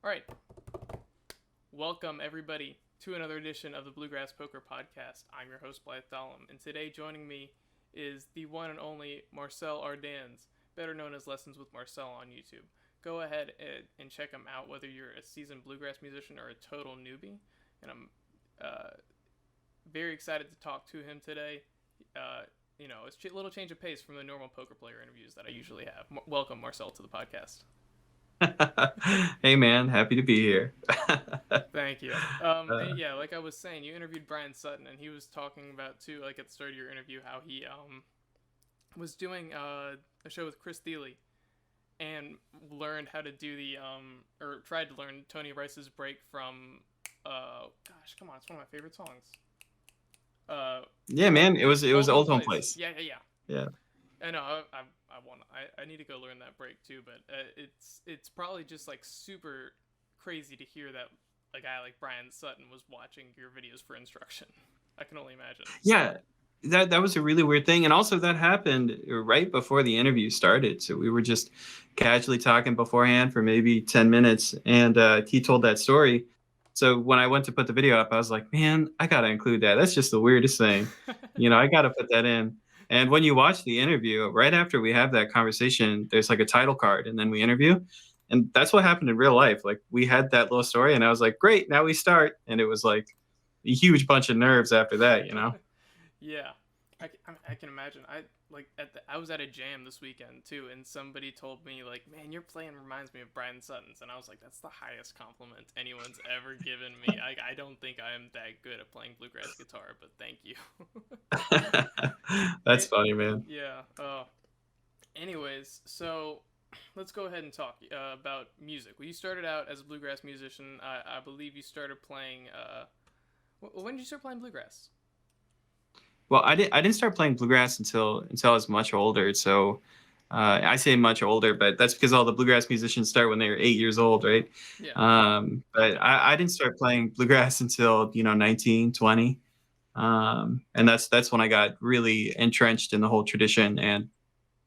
All right. Welcome, everybody, to another edition of the Bluegrass Poker Podcast. I'm your host, Blythe Dahlem, and today joining me is the one and only Marcel Ardans, better known as Lessons with Marcel on YouTube. Go ahead and check him out, whether you're a seasoned bluegrass musician or a total newbie. And I'm very excited to talk to him today. It's a little change of pace from the normal poker player interviews that I usually have. Welcome, Marcel, to the podcast. Hey man, happy to be here. Thank you. And yeah, like I was saying, you interviewed Brian Sutton, and he was talking about too, like at the start of your interview, how he was doing a show with Chris Thiele and learned how to do or tried to learn Tony Rice's break from gosh, come on, it's one of my favorite songs. Yeah, man, it was Old Home Place. Yeah. Yeah. I know. I need to go learn that break too, but it's probably just like super crazy to hear that a guy like Brian Sutton was watching your videos for instruction. I can only imagine. Yeah, that was a really weird thing, and also that happened right before the interview started. So we were just casually talking beforehand for maybe 10 minutes, and he told that story. So when I went to put the video up, I was like, man, I gotta include that. That's just the weirdest thing. I gotta put that in. And when you watch the interview, right after we have that conversation, there's like a title card, and then we interview. And that's what happened in real life. Like we had that little story, and I was like, great, now we start. And it was like a huge bunch of nerves after that. Yeah, I can imagine. I was at a jam this weekend too, and somebody told me like, "Man, your playing reminds me of Brian Sutton's," and I was like, "That's the highest compliment anyone's ever given me." I don't think I am that good at playing bluegrass guitar, but thank you. That's funny, man. Yeah. Anyways, so let's go ahead and talk about music. Well, you started out as a bluegrass musician. I believe you started playing. When did you start playing bluegrass? Well, I didn't start playing bluegrass until I was much older. So I say much older, but that's because all the bluegrass musicians start when they're 8 years old, right? Yeah. But I didn't start playing bluegrass until 19, 20. And that's when I got really entrenched in the whole tradition and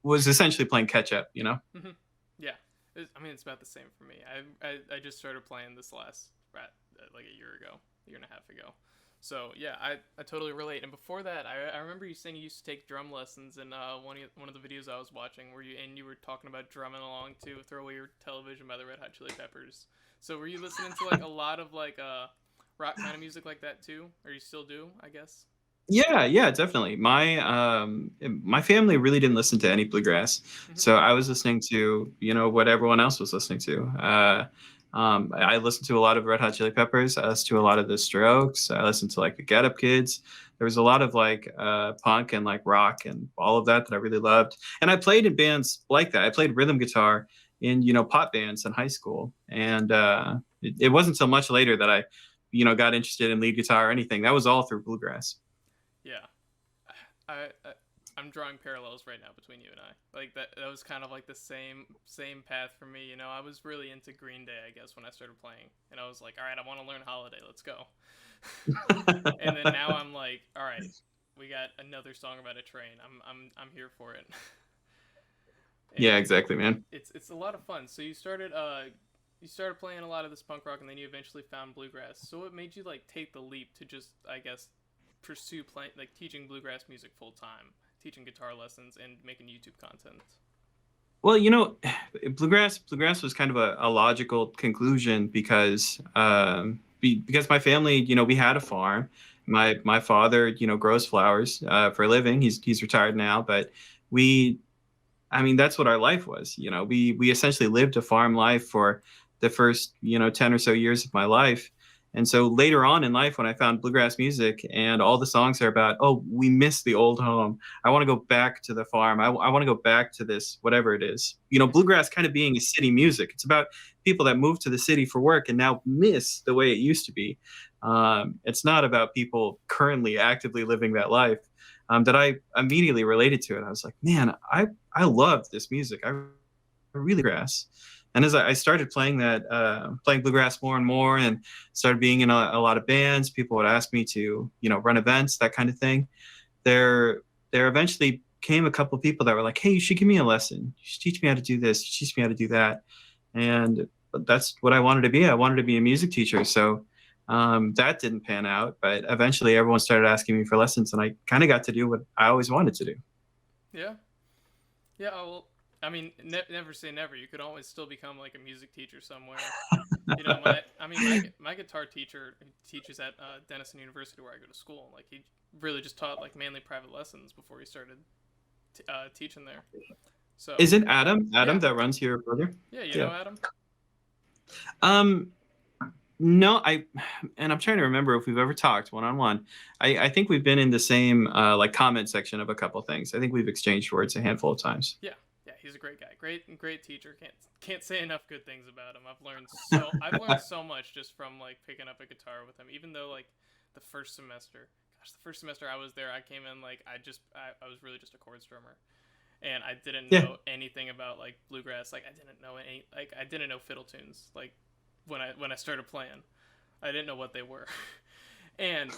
was essentially playing catch up. Mm-hmm. Yeah. It's about the same for me. I just started playing this last like a year and a half ago. So yeah, I totally relate. And before that, I remember you saying you used to take drum lessons in one of the videos I was watching, where you were talking about drumming along to "Throw Away Your Television" by the Red Hot Chili Peppers. So were you listening to like a lot of like rock kind of music like that too, or you still do, I guess? Yeah, definitely. My family really didn't listen to any bluegrass, Mm-hmm. so I was listening to what everyone else was listening to. I listened to a lot of Red Hot Chili Peppers. I listened to a lot of the Strokes. I listened to like the Get Up Kids. There was a lot of like punk and like rock and all of that I really loved. And I played in bands like that. I played rhythm guitar in pop bands in high school, and it wasn't until much later that I got interested in lead guitar or anything. That was all through bluegrass. Yeah. I I'm drawing parallels right now between you and I. Like that was kind of like the same path for me. I was really into Green Day, I guess, when I started playing, and I was like, all right, I want to learn Holiday. Let's go. And then now I'm like, all right, we got another song about a train. I'm here for it. Yeah, And exactly, man. it's a lot of fun. So you started playing a lot of this punk rock, and then you eventually found bluegrass. So what made you like take the leap to just, I guess, pursue playing like teaching bluegrass music full time, teaching guitar lessons and making YouTube content? Well, bluegrass was kind of a logical conclusion because my family, we had a farm. My father, grows flowers for a living. He's retired now, but we, I mean, that's what our life was. We essentially lived a farm life for the first 10 or so years of my life. And so later on in life, when I found bluegrass music and all the songs are about, oh, we miss the old home. I want to go back to the farm. I want to go back to this, whatever it is. Bluegrass kind of being a city music. It's about people that moved to the city for work and now miss the way it used to be. It's not about people currently actively living that life. That I immediately related to it. I was like, man, I love this music. I really grass. And as I started playing bluegrass more and more, and started being in a lot of bands, people would ask me to, run events, that kind of thing. There eventually came a couple of people that were like, "Hey, you should give me a lesson. You should teach me how to do this. You should teach me how to do that." And that's what I wanted to be. I wanted to be a music teacher. So that didn't pan out, but eventually everyone started asking me for lessons, and I kind of got to do what I always wanted to do. Yeah. Yeah. Well, I mean, never say never. You could always still become like a music teacher somewhere. You know, my guitar teacher teaches at Denison University where I go to school. Like he really just taught like mainly private lessons before he started teaching there. So Is it Adam? Adam yeah, that runs your brother? yeah, you Yeah. know Adam. Um, no, and I'm trying to remember if we've ever talked one on one. I think we've been in the same like comment section of a couple things. I think we've exchanged words a handful of times. Yeah, yeah, he's a great guy, great teacher. Can't say enough good things about him. I've learned so much just from like picking up a guitar with him. Even though like the first semester I was there, I came in like I was really just a chords drummer, and I didn't Yeah. know anything about like bluegrass. Like I didn't know fiddle tunes. Like when I started playing, I didn't know what they were, and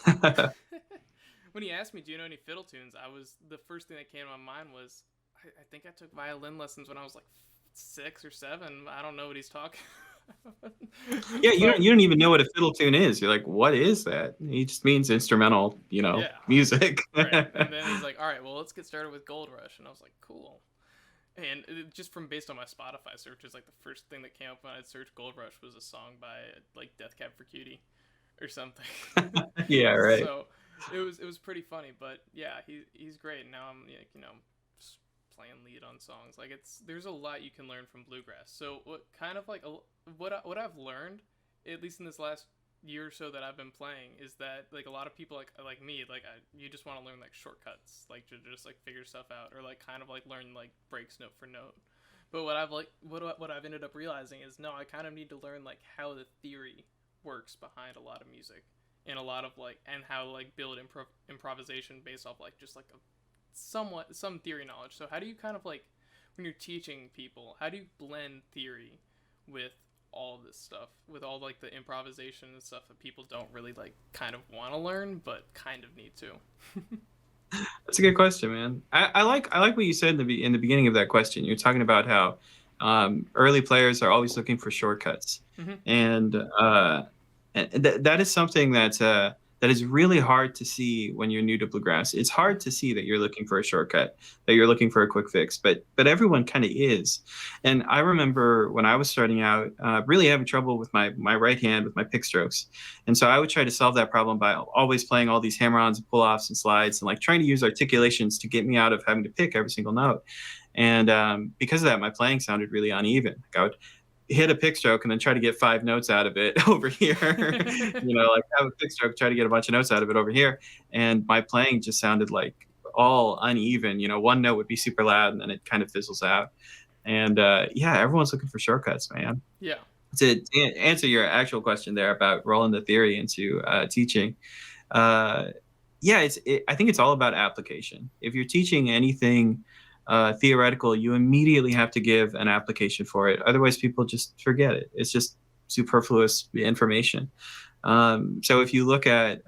when he asked me, "Do you know any fiddle tunes?" The first thing that came to my mind was, I think I took violin lessons when I was like 6 or 7. I don't know what he's talking. Yeah, you So don't even know what a fiddle tune is. You're like, what is that? He just means instrumental, yeah, music. right. And then he's like, "All right, well, let's get started with Gold Rush," and I was like, "Cool." And just from based on my Spotify searches, like the first thing that came up when I searched Gold Rush was a song by like Death Cab for Cutie or something. Yeah, right. So it was pretty funny, but yeah, he's great. And now I'm like, just playing lead on songs. Like there's a lot you can learn from bluegrass. So what kind of like what I've learned, at least in this last year or so that I've been playing, is that like a lot of people like me, like you just want to learn like shortcuts, like to just like figure stuff out, or like kind of like learn like breaks note for note. But what I've ended up realizing is no, I kind of need to learn like how the theory works behind a lot of music, and a lot of like and how to like build improvisation based off like just like some theory knowledge. So how do you kind of like when you're teaching people, how do you blend theory with all this stuff, with all like the improvisation and stuff that people don't really like kind of want to learn but kind of need to? That's a good question, man. I like what you said in the beginning of that question. You're talking about how early players are always looking for shortcuts, Mm-hmm. and that is something that is really hard to see when you're new to bluegrass. It's hard to see that you're looking for a shortcut, that you're looking for a quick fix, but everyone kind of is. And I remember when I was starting out, really having trouble with my right hand with my pick strokes, and so I would try to solve that problem by always playing all these hammer-ons and pull-offs and slides, and like trying to use articulations to get me out of having to pick every single note. And because of that, my playing sounded really uneven. Like I would hit a pick stroke and then try to get 5 notes out of it over here. Like have a pick stroke, try to get a bunch of notes out of it over here. And my playing just sounded like all uneven. One note would be super loud and then it kind of fizzles out. And yeah, everyone's looking for shortcuts, man. Yeah. To answer your actual question there about rolling the theory into teaching, yeah, I think it's all about application. If you're teaching anything theoretical, you immediately have to give an application for it. Otherwise, people just forget it. It's just superfluous information. So if you look at,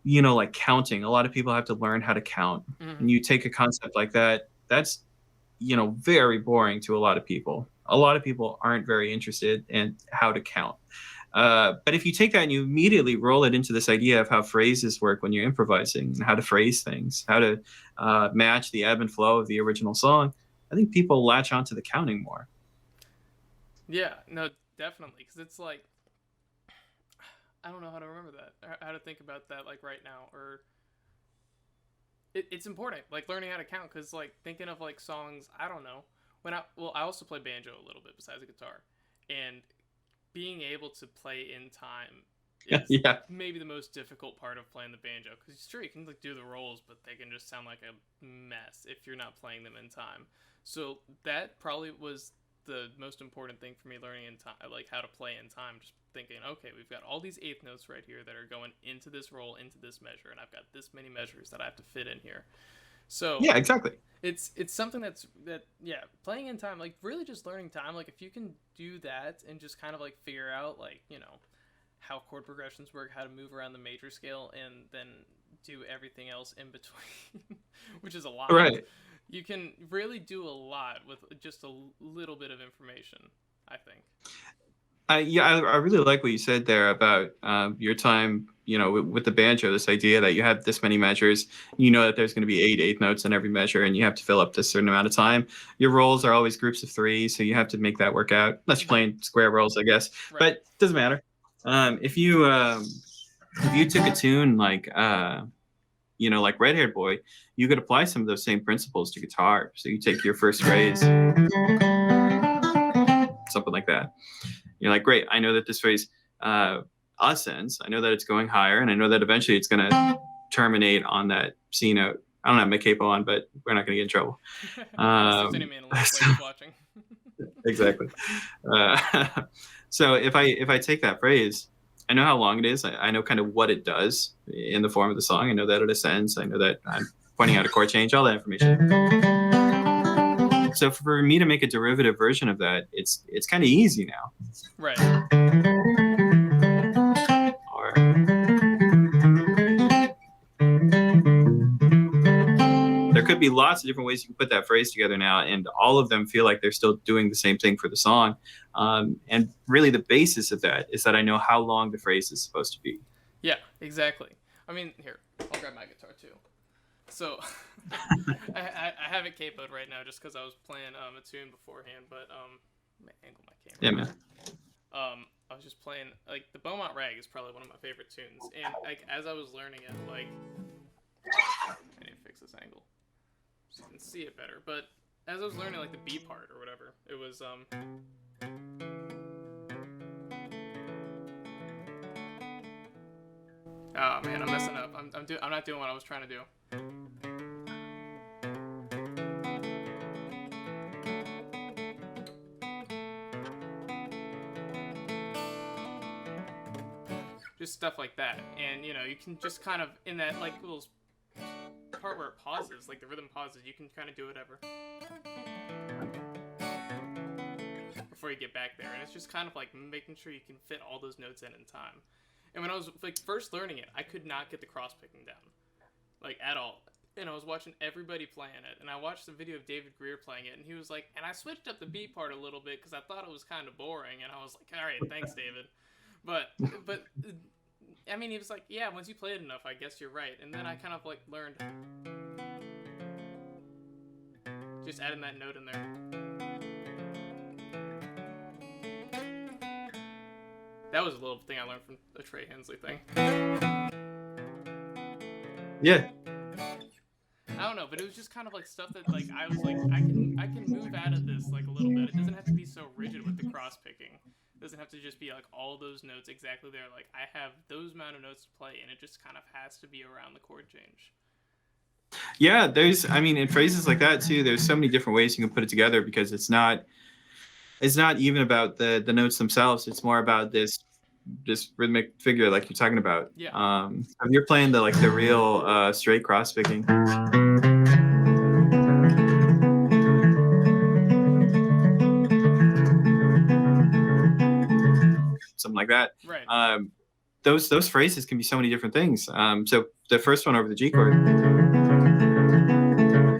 like counting, a lot of people have to learn how to count. Mm-hmm. And you take a concept like that, that's, very boring to a lot of people. A lot of people aren't very interested in how to count. But if you take that and you immediately roll it into this idea of how phrases work when you're improvising, and how to phrase things, how to match the ebb and flow of the original song, I think people latch onto the counting more. Yeah, no, definitely, because it's like I don't know how to remember that, or how to think about that like right now, or it's important, like learning how to count, because like thinking of like songs, I don't know. I also play banjo a little bit besides the guitar, and being able to play in time is Yeah. maybe the most difficult part of playing the banjo, because sure you can like do the rolls, but they can just sound like a mess if you're not playing them in time. So that probably was the most important thing for me learning in time, like how to play in time. Just thinking, okay, we've got all these eighth notes right here that are going into this roll, into this measure, and I've got this many measures that I have to fit in here. So Yeah, exactly. it's something yeah, playing in time, like really just learning time. Like if you can do that and just kind of like figure out like how chord progressions work, how to move around the major scale, and then do everything else in between, which is a lot. Right. You can really do a lot with just a little bit of information. I think. I really like what you said there about your time, with the banjo, this idea that you have this many measures, that there's going to be eighth notes in every measure, and you have to fill up this certain amount of time. Your rolls are always groups of three, so you have to make that work out. Unless you're playing square rolls, I guess, Right. but it doesn't matter. If you took a tune like like Red Haired Boy, you could apply some of those same principles to guitar. So you take your first phrase, something like that. You're like, great, I know that this phrase ascends. I know that it's going higher, and I know that eventually it's going to terminate on that C note. I don't have my capo on, but we're not going to get in trouble. Watching. Exactly. So if I take that phrase, I know how long it is. I know kind of what it does in the form of the song. I know that it ascends. I know that I'm pointing out a chord change, all that information. So for me to make a derivative version of that, it's kind of easy now. Right. Or there could be lots of different ways you can put that phrase together now, and all of them feel like they're still doing the same thing for the song. And really the basis of that is that I know how long the phrase is supposed to be. Yeah, exactly. I mean, here, I'll grab my guitar too. So I have it capoed right now just because I was playing a tune beforehand, but let me angle my camera. Yeah, man. I was just playing, like, the Beaumont Rag is probably one of my favorite tunes, and like as I was learning it, like, I need to fix this angle so you can see it better. But as I was learning like the B part or whatever, it was oh man, I'm messing up. I'm not doing what I was trying to do. Just stuff like that, and you can just kind of in that like little part where it pauses, like the rhythm pauses, you can kind of do whatever before you get back there, and it's just kind of like making sure you can fit all those notes in time. And when I was like first learning it, I could not get the cross picking down, like at all. And I was watching everybody playing it, and I watched the video of David Greer playing it, and he was like, and I switched up the B part a little bit because I thought it was kind of boring, and I was like, all right, thanks, David. But I mean, he was like, yeah, once you play it enough, I guess you're right. And then I kind of like learned just adding that note in there. That was a little thing I learned from the Trey Hensley thing. Yeah. I don't know, but it was just kind of like stuff that like I was like, I can move out of this like a little bit. It doesn't have to be so rigid with the cross picking. It doesn't have to just be like all those notes exactly there. Like I have those amount of notes to play, and it just kind of has to be around the chord change. Yeah, in phrases like that too, there's so many different ways you can put it together, because it's not even about the notes themselves. It's more about this rhythmic figure like you're talking about. Yeah. If you're playing the real straight cross picking. Something like that. Right. Those phrases can be so many different things. So the first one over the G chord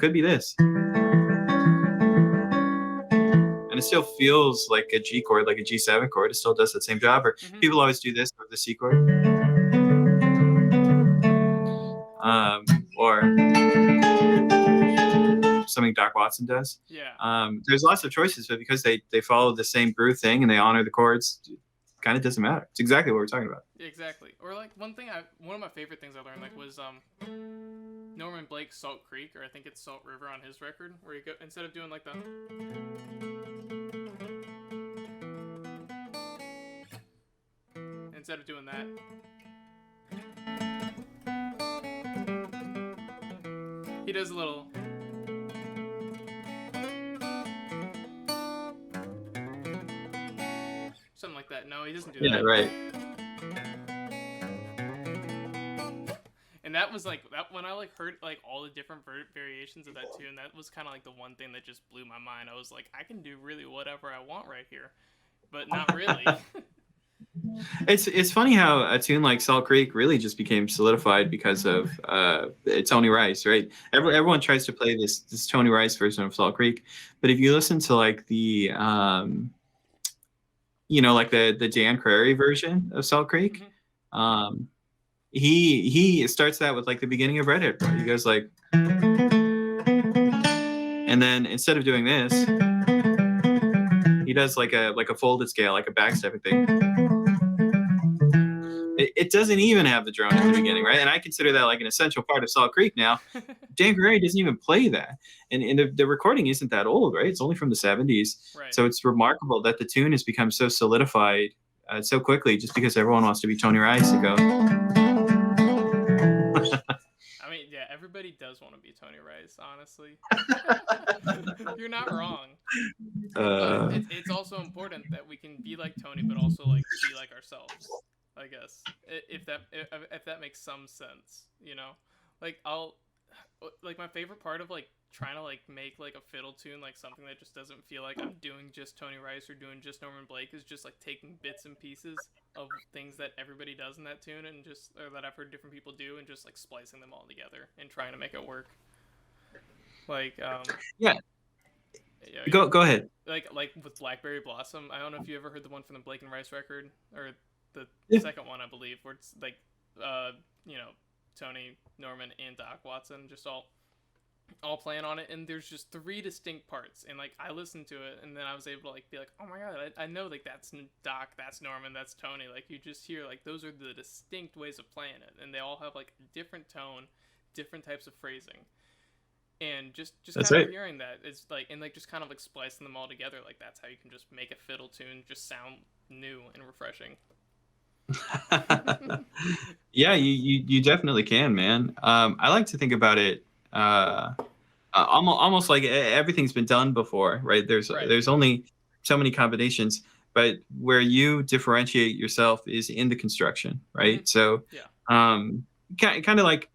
could be this, and it still feels like a G chord, like a G7 chord. It still does that same job. Or people always do this over the C chord, or something Doc Watson does. Yeah. There's lots of choices, but because they follow the same groove thing and they honor the chords, kind of doesn't matter. It's exactly what we're talking about. Exactly. Or like one of my favorite things I learned like was Norman Blake's Salt Creek, or I think it's Salt River on his record, where you go instead of doing like the instead of doing that, he does a little something like that. No, he doesn't do that. Yeah, right. And that was like that when I like heard like all the different variations of that tune. That was kind of like the one thing that just blew my mind. I was like, I can do really whatever I want right here, but not really. It's funny how a tune like Salt Creek really just became solidified because of Tony Rice, right? Everyone tries to play this Tony Rice version of Salt Creek, but if you listen to like the like the Dan Crary version of Salt Creek. Hmm. Um, he starts that with like the beginning of Red Haired Boy. He goes like, and then instead of doing this, he does like a folded scale, like a backstepping thing. It doesn't even have the drone at the beginning, right? And I consider that like an essential part of Salt Creek now. Dan Gray doesn't even play that. And the recording isn't that old, right? It's only from the 70s. Right. So it's remarkable that the tune has become so solidified so quickly just because everyone wants to be Tony Rice and go. I mean, yeah, everybody does want to be Tony Rice, honestly. You're not wrong. But it's also important that we can be like Tony, but also like be like ourselves. I guess if that makes some sense, like like my favorite part of like trying to like make like a fiddle tune like something that just doesn't feel like I'm doing just Tony Rice or doing just Norman Blake is just like taking bits and pieces of things that everybody does in that tune and just or that I've heard different people do and just like splicing them all together and trying to make it work. Like yeah. Go ahead. Like with Blackberry Blossom, I don't know if you ever heard the one from the Blake and Rice record or the second one, I believe, where it's like Tony, Norman, and Doc Watson just all playing on it, and there's just 3 distinct parts, and like I listened to it and then I was able to like be like, oh my god, I know like that's Doc, that's Norman, that's Tony. Like you just hear like those are the distinct ways of playing it, and they all have like a different tone, different types of phrasing. And just kind of hearing that is like, and like just kind of like splicing them all together, like that's how you can just make a fiddle tune just sound new and refreshing. Yeah, you definitely can, man. I like to think about it almost like everything's been done before, right? There's only so many combinations, but where you differentiate yourself is in the construction, right? Mm-hmm. So, yeah. Kind of like,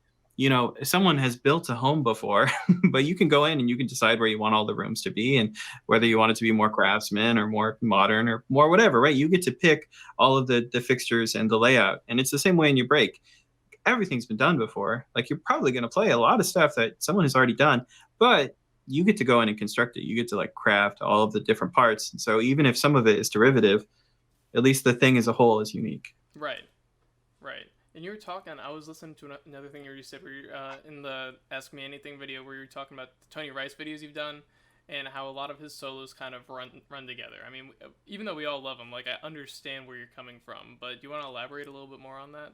someone has built a home before, but you can go in and you can decide where you want all the rooms to be and whether you want it to be more craftsman or more modern or more whatever, right? You get to pick all of the fixtures and the layout. And it's the same way in your break. Everything's been done before. Like you're probably going to play a lot of stuff that someone has already done, but you get to go in and construct it. You get to like craft all of the different parts. And so even if some of it is derivative, at least the thing as a whole is unique. Right. And you were talking, I was listening to another thing you said where you in the Ask Me Anything video where you were talking about the Tony Rice videos you've done and how a lot of his solos kind of run together. I mean, even though we all love him, like I understand where you're coming from, but do you want to elaborate a little bit more on that?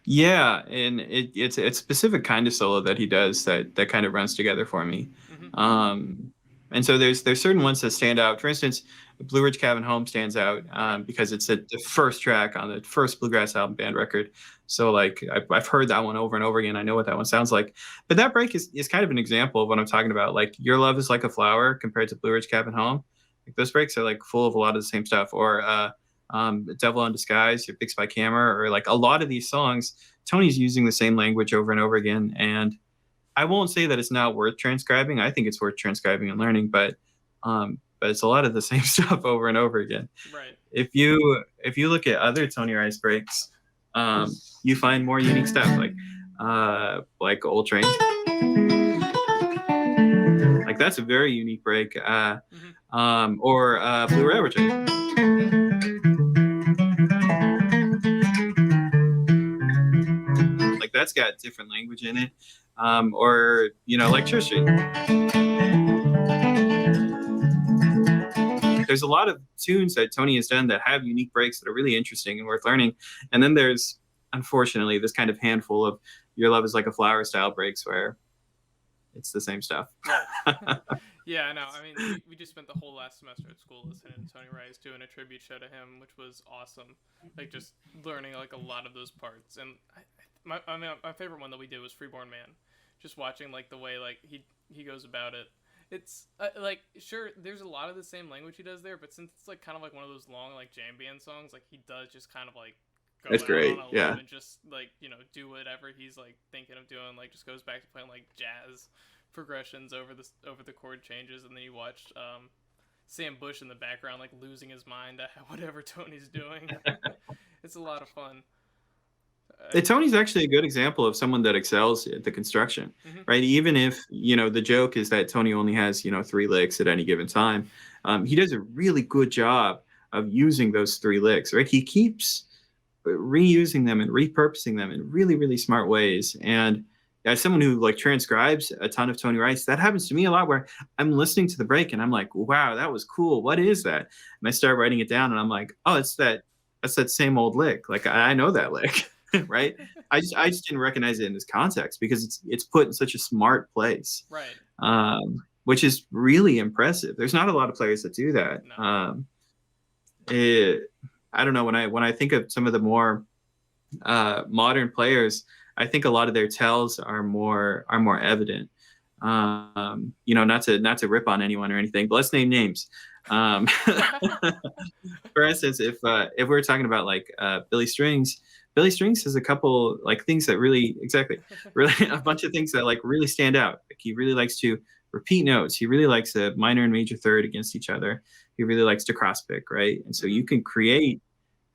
Yeah, and it's a specific kind of solo that he does that kind of runs together for me. Mm-hmm. And so there's certain ones that stand out. For instance, Blue Ridge Cabin Home stands out because it's the first track on the first Bluegrass album band record. So like I've heard that one over and over again. I know what that one sounds like. But that break is kind of an example of what I'm talking about. Like Your Love Is Like a Flower compared to Blue Ridge Cabin Home. Like those breaks are like full of a lot of the same stuff. Or Devil in Disguise, You're Fixed by Camera, or like a lot of these songs, Tony's using the same language over and over again. And I won't say that it's not worth transcribing. I think it's worth transcribing and learning, but it's a lot of the same stuff over and over again. Right. If you look at other Tony Rice breaks, you find more unique stuff like Old Train. Like that's a very unique break. Or Blue Railroad Train. Like that's got different language in it. Or like Church Street. There's a lot of tunes that Tony has done that have unique breaks that are really interesting and worth learning. And then there's, unfortunately, this kind of handful of Your Love Is Like a Flower style breaks where it's the same stuff. Yeah, I know. I mean, we just spent the whole last semester at school listening to Tony Rice doing a tribute show to him, which was awesome. Like just learning like a lot of those parts. And my favorite one that we did was Freeborn Man. Just watching like the way like he goes about it. It's like sure there's a lot of the same language he does there, but since it's like kind of like one of those long like jam band songs, like he does just kind of like go That's great. on a Yeah. and just like do whatever he's like thinking of doing, like just goes back to playing like jazz progressions over the chord changes, and then you watched Sam Bush in the background like losing his mind at whatever Tony's doing. It's a lot of fun. Tony's actually a good example of someone that excels at the construction, Mhm. right? Even if, the joke is that Tony only has, 3 licks at any given time, he does a really good job of using those 3 licks, right? He keeps reusing them and repurposing them in really, really smart ways. And as someone who like transcribes a ton of Tony writes, that happens to me a lot where I'm listening to the break and I'm like, wow, that was cool. What is that? And I start writing it down and I'm like, oh, that's that same old lick. Like I know that lick. Right? I just didn't recognize it in this context because it's put in such a smart place, Right. which is really impressive. There's not a lot of players that do that. No. I don't know, when I think of some of the more modern players, I think a lot of their tells are more evident. Not to rip on anyone or anything, but let's name names. For instance, if we're talking about like Billy Strings has a couple like things that really a bunch of things that like really stand out. Like he really likes to repeat notes. He really likes a minor and major third against each other. He really likes to cross pick, right? And so you can create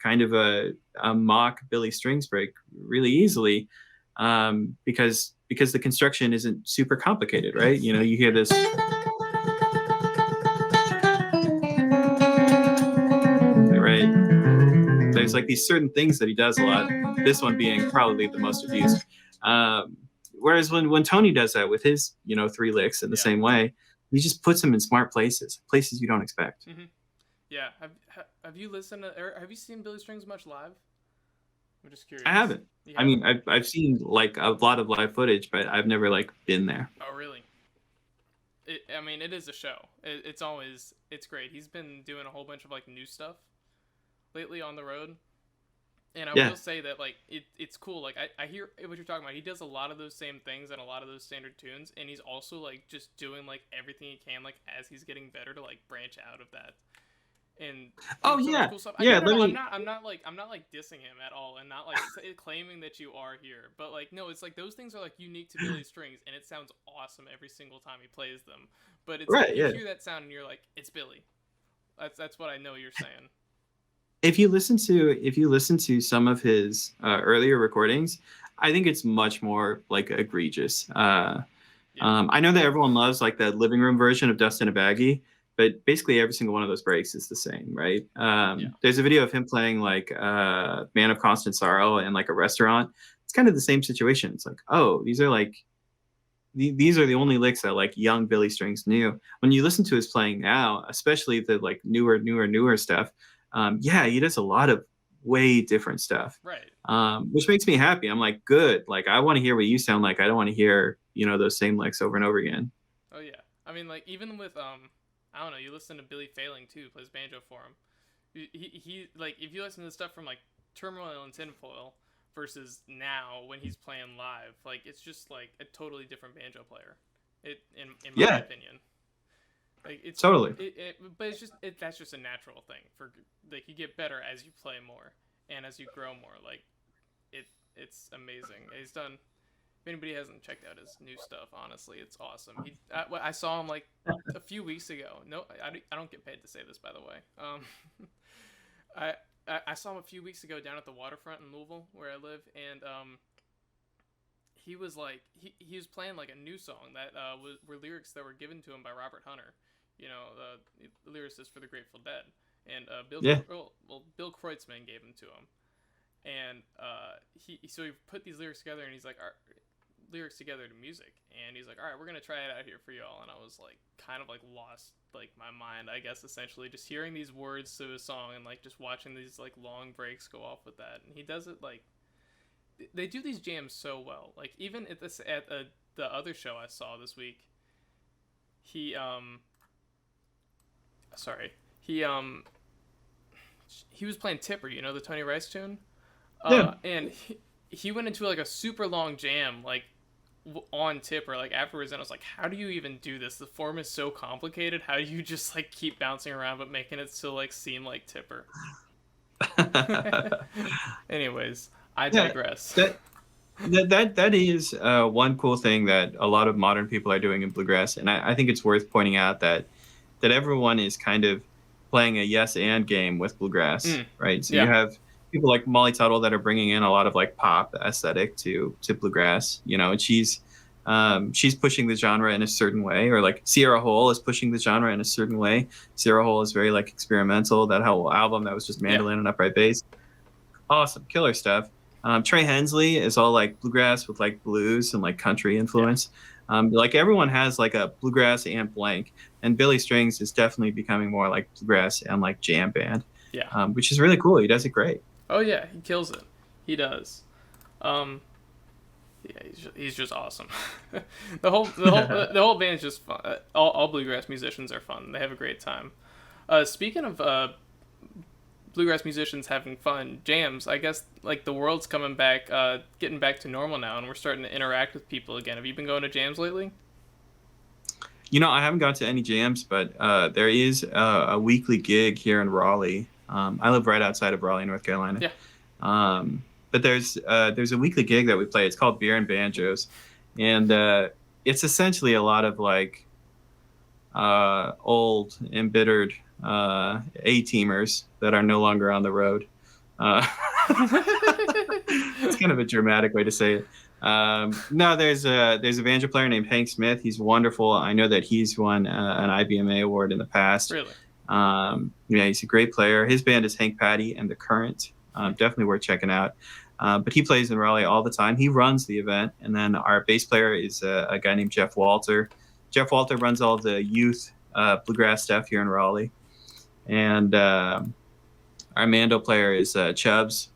kind of a mock Billy Strings break really easily because the construction isn't super complicated, right? You hear this. Right. There's like these certain things that he does a lot. This one being probably the most abused. Whereas when Tony does that with his 3 licks in the same way, he just puts them in smart places you don't expect. Mm-hmm. Yeah. Have you listened to, or have you seen Billy Strings much live? I'm just curious. I haven't. I mean, I've seen like a lot of live footage, but I've never like been there. Oh, really? It is a show. It's great. He's been doing a whole bunch of like new stuff lately on the road. And I will say that like it's cool. Like I hear what you're talking about. He does a lot of those same things and a lot of those standard tunes, and he's also like just doing like everything he can like as he's getting better to like branch out of that. And cool stuff. I'm not like dissing him at all, and not like claiming that you are here, but like no, it's like those things are like unique to Billy Strings, and it sounds awesome every single time he plays them. But it's right, like, you hear that sound and you're like, it's Billy. That's what I know you're saying. If you listen to some of his earlier recordings, I think it's much more like egregious. I know that everyone loves like the living room version of Dust in a Baggie, but basically every single one of those breaks is the same, right? There's a video of him playing like Man of Constant Sorrow in like a restaurant. It's kind of the same situation. It's like, oh, these are the only licks that like young Billy Strings knew. When you listen to his playing now, especially the like newer stuff, he does a lot of way different stuff, right? Which makes me happy. I'm like, good. Like I want to hear what you sound like. I don't want to hear those same licks over and over again. Oh yeah, I mean like even with I don't know, you listen to Billy Failing too, plays banjo for him. He like if you listen to the stuff from like Turmoil and Tinfoil versus now when he's playing live, like it's just like a totally different banjo player. In my opinion. Like it's totally, but it's just that's just a natural thing for like you get better as you play more and as you grow more. Like it's amazing. He's done. If anybody hasn't checked out his new stuff, honestly, it's awesome. I saw him like a few weeks ago. No, I don't get paid to say this, by the way. I saw him a few weeks ago down at the waterfront in Louisville, where I live, and he was like he was playing like a new song that were lyrics that were given to him by Robert Hunter. The lyricist for the Grateful Dead, and Bill Kreutzmann gave them to him, and he put these lyrics together, and he's like, lyrics together to music, and he's like, all right, we're gonna try it out here for y'all. And I was like kind of like lost like my mind, I guess, essentially just hearing these words to a song and like just watching these like long breaks go off with that. And he does it like they do these jams so well. Like even at the other show I saw this week, he was playing Tipper, the Tony Rice tune, and he went into like a super long jam like on Tipper like afterwards, and I was like, how do you even do this? The form is so complicated. How do you just like keep bouncing around but making it still like seem like Tipper? Anyways, I digress. That is one cool thing that a lot of modern people are doing in bluegrass, and I think it's worth pointing out that everyone is kind of playing a yes and game with bluegrass, right? So people like Molly Tuttle that are bringing in a lot of like pop aesthetic to bluegrass, and she's pushing the genre in a certain way, or like Sierra Hull is pushing the genre in a certain way. Sierra Hull is very like experimental. That whole album that was just mandolin and upright bass, awesome, killer stuff. Trey Hensley is all like bluegrass with like blues and like country influence. Like everyone has like a bluegrass and blank, and Billy Strings is definitely becoming more like bluegrass and like jam band. Yeah. Which is really cool. He does it great. Oh yeah, he kills it. He does. Yeah, he's just awesome. the whole band is just fun. All bluegrass musicians are fun. They have a great time. Speaking of bluegrass musicians having fun, jams. I guess like the world's coming back, getting back to normal now, and we're starting to interact with people again. Have you been going to jams lately? I haven't gone to any jams, but there is a weekly gig here in Raleigh. I live right outside of Raleigh, North Carolina. Yeah. But there's a weekly gig that we play. It's called Beer and Banjos, and it's essentially a lot of like old embittered A-teamers that are no longer on the road. It's kind of a dramatic way to say it. No, there's a banjo player named Hank Smith. He's wonderful. I know that he's won an IBMA award in the past. Really? Yeah, he's a great player. His band is Hank Patty and the Current. Definitely worth checking out. But he plays in Raleigh all the time. He runs the event, and then our bass player is a guy named Jeff Walter. Jeff Walter runs all the youth bluegrass stuff here in Raleigh, and our mando player is Chubbs,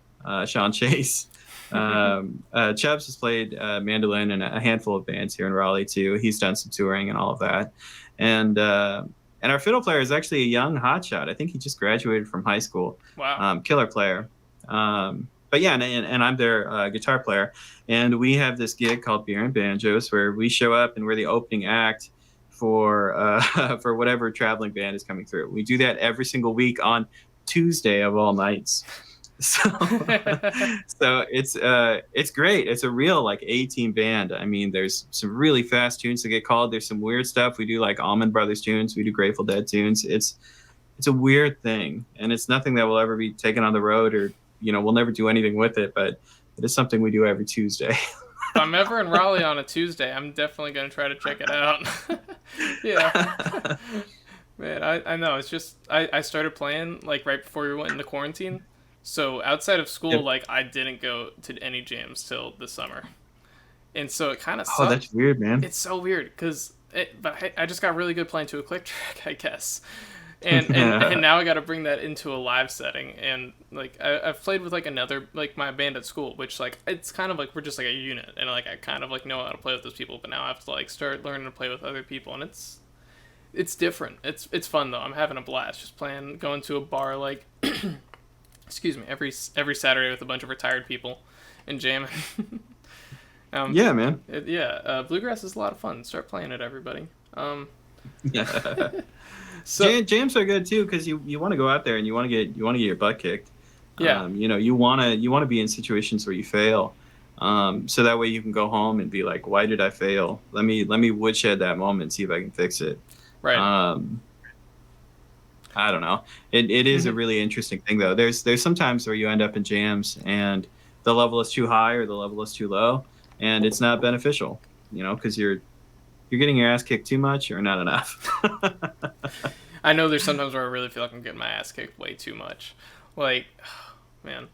Sean Chase. Chubbs has played mandolin in a handful of bands here in Raleigh too. He's done some touring and all of that, and our fiddle player is actually a young hotshot. I think he just graduated from high school. Wow. Killer player. But yeah, and I'm their guitar player, and we have this gig called Beer and Banjos where we show up and we're the opening act for for whatever traveling band is coming through. We do that every single week on Tuesday of all nights. So it's great. It's a real like A-team band. I mean, there's some really fast tunes that get called. There's some weird stuff. We do like Allman Brothers tunes. We do Grateful Dead tunes. It's a weird thing, and it's nothing that will ever be taken on the road, or we'll never do anything with it. But it is something we do every Tuesday. If I'm ever in Raleigh on a Tuesday, I'm definitely gonna try to check it out. Yeah. Man, I know. It's just I started playing like right before we went into quarantine. So outside of school, Yep. like I didn't go to any jams till the summer, and so it kind of Oh, that's weird, man. It's so weird because I just got really good playing to a click track, I guess, and now I got to bring that into a live setting, and like I've played with like another like my band at school, which like it's kind of like we're just like a unit, and like I kind of like know how to play with those people, but now I have to like start learning to play with other people, and it's different. It's fun though. I'm having a blast just playing, going to a bar like. Excuse me, every Saturday with a bunch of retired people and jamming. Yeah, man. Bluegrass is a lot of fun. Start playing it, everybody. So jams are good too, because you want to go out there and you want to get your butt kicked. Yeah. You want to be in situations where you fail, so that way you can go home and be like, why did I fail? Let me woodshed that moment and see if I can fix it. Right. I don't know. It is a really interesting thing though. There's some times where you end up in jams and the level is too high or the level is too low, and it's not beneficial, because you're getting your ass kicked too much or not enough. I know there's sometimes where I really feel like I'm getting my ass kicked way too much. Like, man,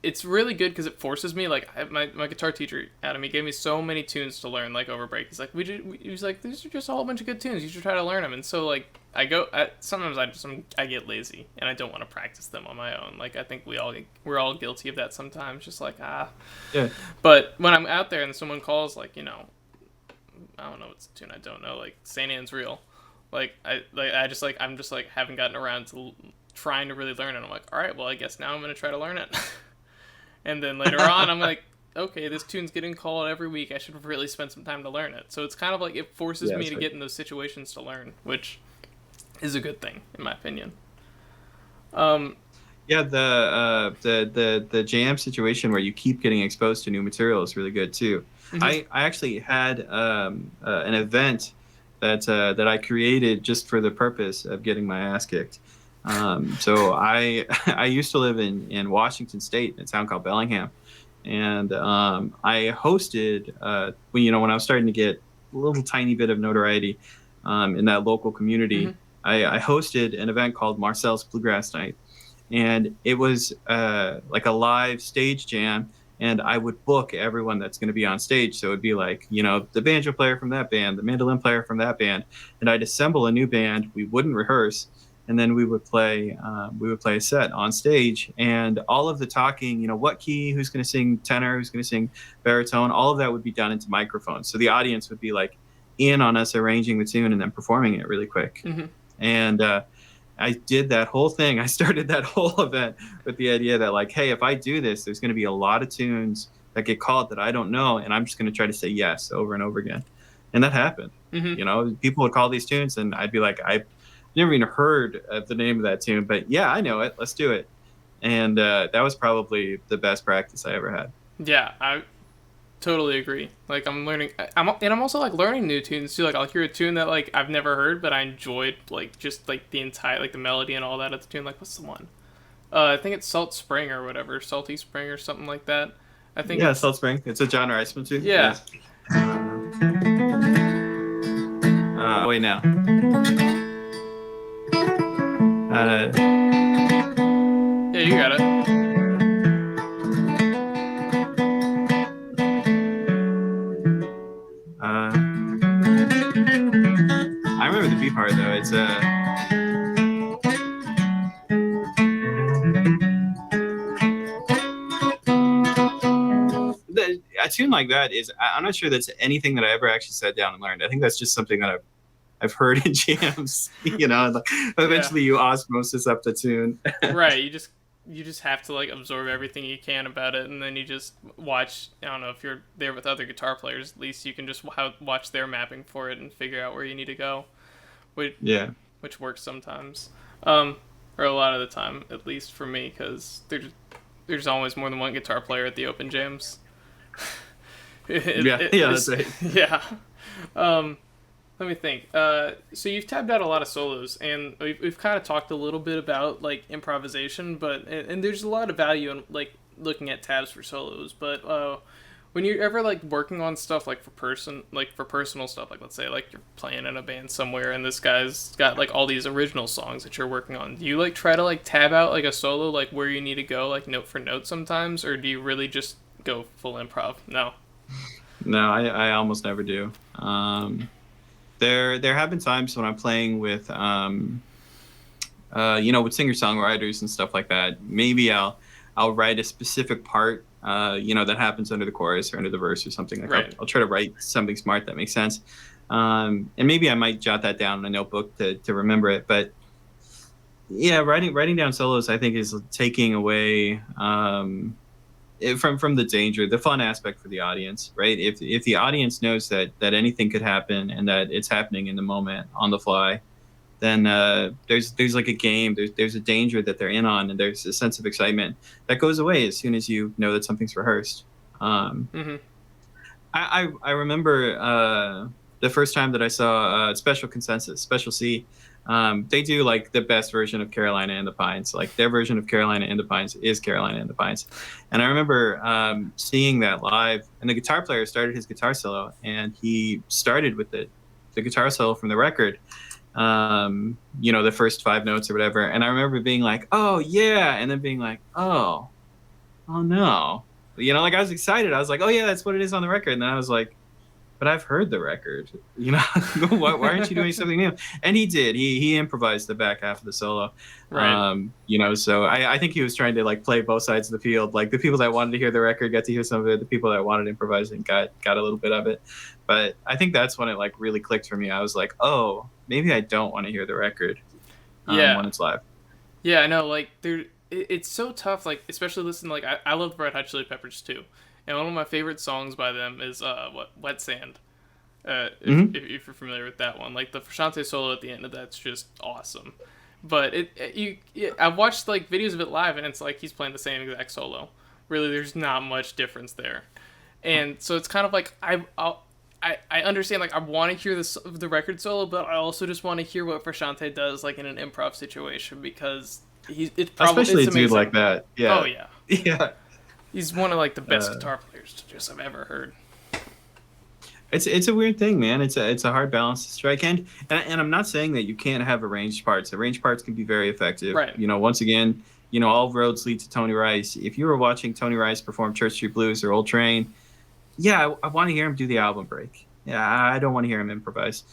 it's really good because it forces me. Like my guitar teacher Adam, he gave me so many tunes to learn like over break. He's like, he was like, these are just a whole bunch of good tunes. You should try to learn them. And so like sometimes I get lazy and I don't want to practice them on my own. Like I think we're all guilty of that sometimes. Just like Yeah. But when I'm out there and someone calls like I don't know what's the tune, I don't know, like Saint Anne's Real, I'm just like haven't gotten around to trying to really learn it. I'm like, all right, well I guess now I'm gonna try to learn it. And then later on, I'm like, okay, this tune's getting called every week. I should really spend some time to learn it. So it's kind of like it forces me to get in those situations to learn, which is a good thing, in my opinion. Yeah, the jam situation where you keep getting exposed to new material is really good too. Mm-hmm. I actually had an event that I created just for the purpose of getting my ass kicked. So I I used to live in Washington State, in a town called Bellingham, and I hosted when I was starting to get a little tiny bit of notoriety in that local Mm-hmm. community. I hosted an event called Marcel's Bluegrass Night, and it was like a live stage jam. And I would book everyone that's going to be on stage. So it'd be like, the banjo player from that band, the mandolin player from that band, and I'd assemble a new band. We wouldn't rehearse, and then we would play a set on stage, and all of the talking, what key, who's going to sing tenor, who's going to sing baritone, all of that would be done into microphones. So the audience would be like in on us arranging the tune and then performing it really quick. Mm-hmm. And I did that whole thing. I started that whole event with the idea that, like, hey, if I do this, there's going to be a lot of tunes that get called that I don't know, and I'm just going to try to say yes over and over again. And that happened. Mm-hmm. People would call these tunes, and I'd be like, I've never even heard of the name of that tune, but yeah, I know it. Let's do it. And that was probably the best practice I ever had. Yeah, I totally agree. Like I'm learning, I'm also like learning new tunes too. Like I'll hear a tune that like I've never heard, but I enjoyed like just like the entire like the melody and all that of the tune. Like what's the one? I think it's Salt Spring or whatever, Salty Spring or something like that. I think. Yeah, Salt Spring. It's a John Reisman tune. Yeah. Wait now. Yeah, you got it. I remember the B part though. It's a tune like that is. I'm not sure that's anything that I ever actually sat down and learned. I think that's just something that I've heard in jams. Like eventually you osmosis up the tune. Right. You just have to like absorb everything you can about it, and then you just watch. I don't know if you're there with other guitar players. At least you can just watch their mapping for it and figure out where you need to go. Which works sometimes, or a lot of the time, at least for me, because there's always more than one guitar player at the open jams. That's right. Yeah. Let me think. So you've tabbed out a lot of solos, and we've kind of talked a little bit about like improvisation, but and there's a lot of value in like looking at tabs for solos. But when you're ever like working on stuff like for personal stuff, like let's say like you're playing in a band somewhere, and this guy's got like all these original songs that you're working on, do you like try to like tab out like a solo, like where you need to go, like note for note sometimes, or do you really just go full improv? No. No, I almost never do. There have been times when I'm playing with with singer-songwriters and stuff like that. Maybe I'll write a specific part that happens under the chorus or under the verse or something like Right. that. I'll try to write something smart that makes sense. And maybe I might jot that down in a notebook to remember it. But yeah, writing down solos I think is taking away from the danger, the fun aspect for the audience, right? If the audience knows that anything could happen and that it's happening in the moment on the fly, then there's like a game. There's a danger that they're in on, and there's a sense of excitement that goes away as soon as you know that something's rehearsed. Mm-hmm. I remember the first time that I saw Special Consensus, Special C. They do like the best version of Carolina and the Pines. Like their version of Carolina and the Pines is Carolina and the Pines. And I remember seeing that live, and the guitar player started his guitar solo, and he started with the guitar solo from the record. The first 5 notes or whatever. And I remember being like, oh yeah, and then being like, oh no. Like I was excited. I was like, oh yeah, that's what it is on the record. And then I was like, but I've heard the record, why aren't you doing something new? And he did. He improvised the back half of the solo. Right. So I think he was trying to like play both sides of the field. Like the people that wanted to hear the record got to hear some of it. The people that wanted improvising got a little bit of it. But I think that's when it like really clicked for me. I was like, oh, maybe I don't want to hear the record when it's live. Yeah, I know. Like it's so tough. Like especially listening. Like I love Red Hot Chili Peppers too. And one of my favorite songs by them is Wet Sand. If you're familiar with that one, like the Frusciante solo at the end of that's just awesome. But I've watched like videos of it live, and it's like he's playing the same exact solo. Really, there's not much difference there. And so it's kind of like I understand, like, I want to hear the record solo, but I also just want to hear what Frashante does, like, in an improv situation, because Especially it's a dude amazing. like that. Oh Yeah. yeah, Yeah. he's one of like the best Uh, guitar players just I've ever heard. it's a weird thing, man. It's a hard balance to strike, and I'm not saying that you can't have arranged parts. Arranged parts can be very effective. Right. Once again, all roads lead to Tony Rice. If you were watching Tony Rice perform Church Street Blues or Old Train, yeah, I want to hear him do the album break. Yeah, I don't want to hear him improvise.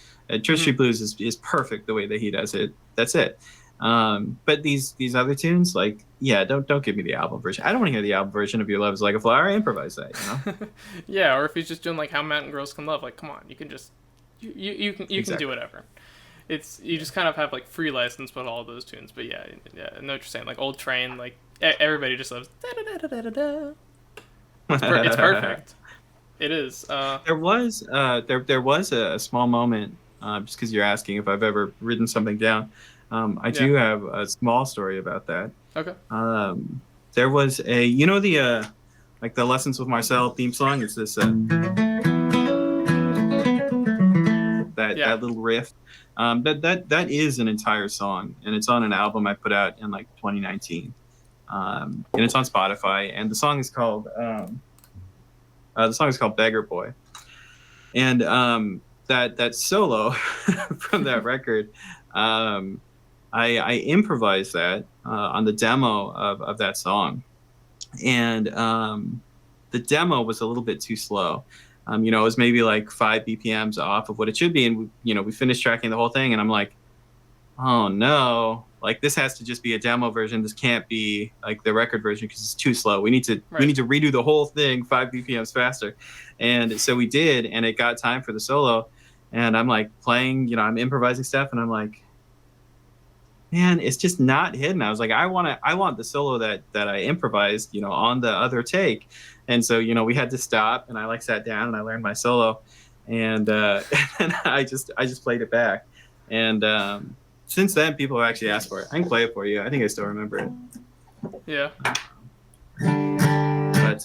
Church Street Blues is perfect the way that he does it. That's it. But these other tunes, like, yeah, don't give me the album version. I don't want to hear the album version of Your Love Is Like a Flower. Improvise that. Yeah, or if he's just doing like How Mountain Girls Can Love, like, come on, you can just you can Exactly. do whatever. It's, you just kind of have like free license with all those tunes. But yeah, I know what you're saying. Like Old Train, like everybody just loves. It's perfect. It is. There was a small moment, just because you're asking if I've ever written something down. I do have a small story about that. Okay. There was the like the Lessons with Marcel theme song. It's this that little riff. That is an entire song, and it's on an album I put out in like 2019. And it's on Spotify, and the song is called Beggar Boy. And that solo from that record, I improvised that on the demo of that song, and the demo was a little bit too slow. It was maybe like 5 BPMs off of what it should be, and we finished tracking the whole thing, and I'm like, oh no, like this has to just be a demo version. This can't be like the record version because it's too slow. We need to redo the whole thing 5 BPMs faster. And so we did, and it got time for the solo, and I'm like playing, I'm improvising stuff, and I'm like, man, it's just not hitting. I was like, I want the solo that I improvised, on the other take. And so, we had to stop, and I like sat down and I learned my solo, and and I just played it back. And since then, people have actually asked for it. I can play it for you. I think I still remember it. Yeah. But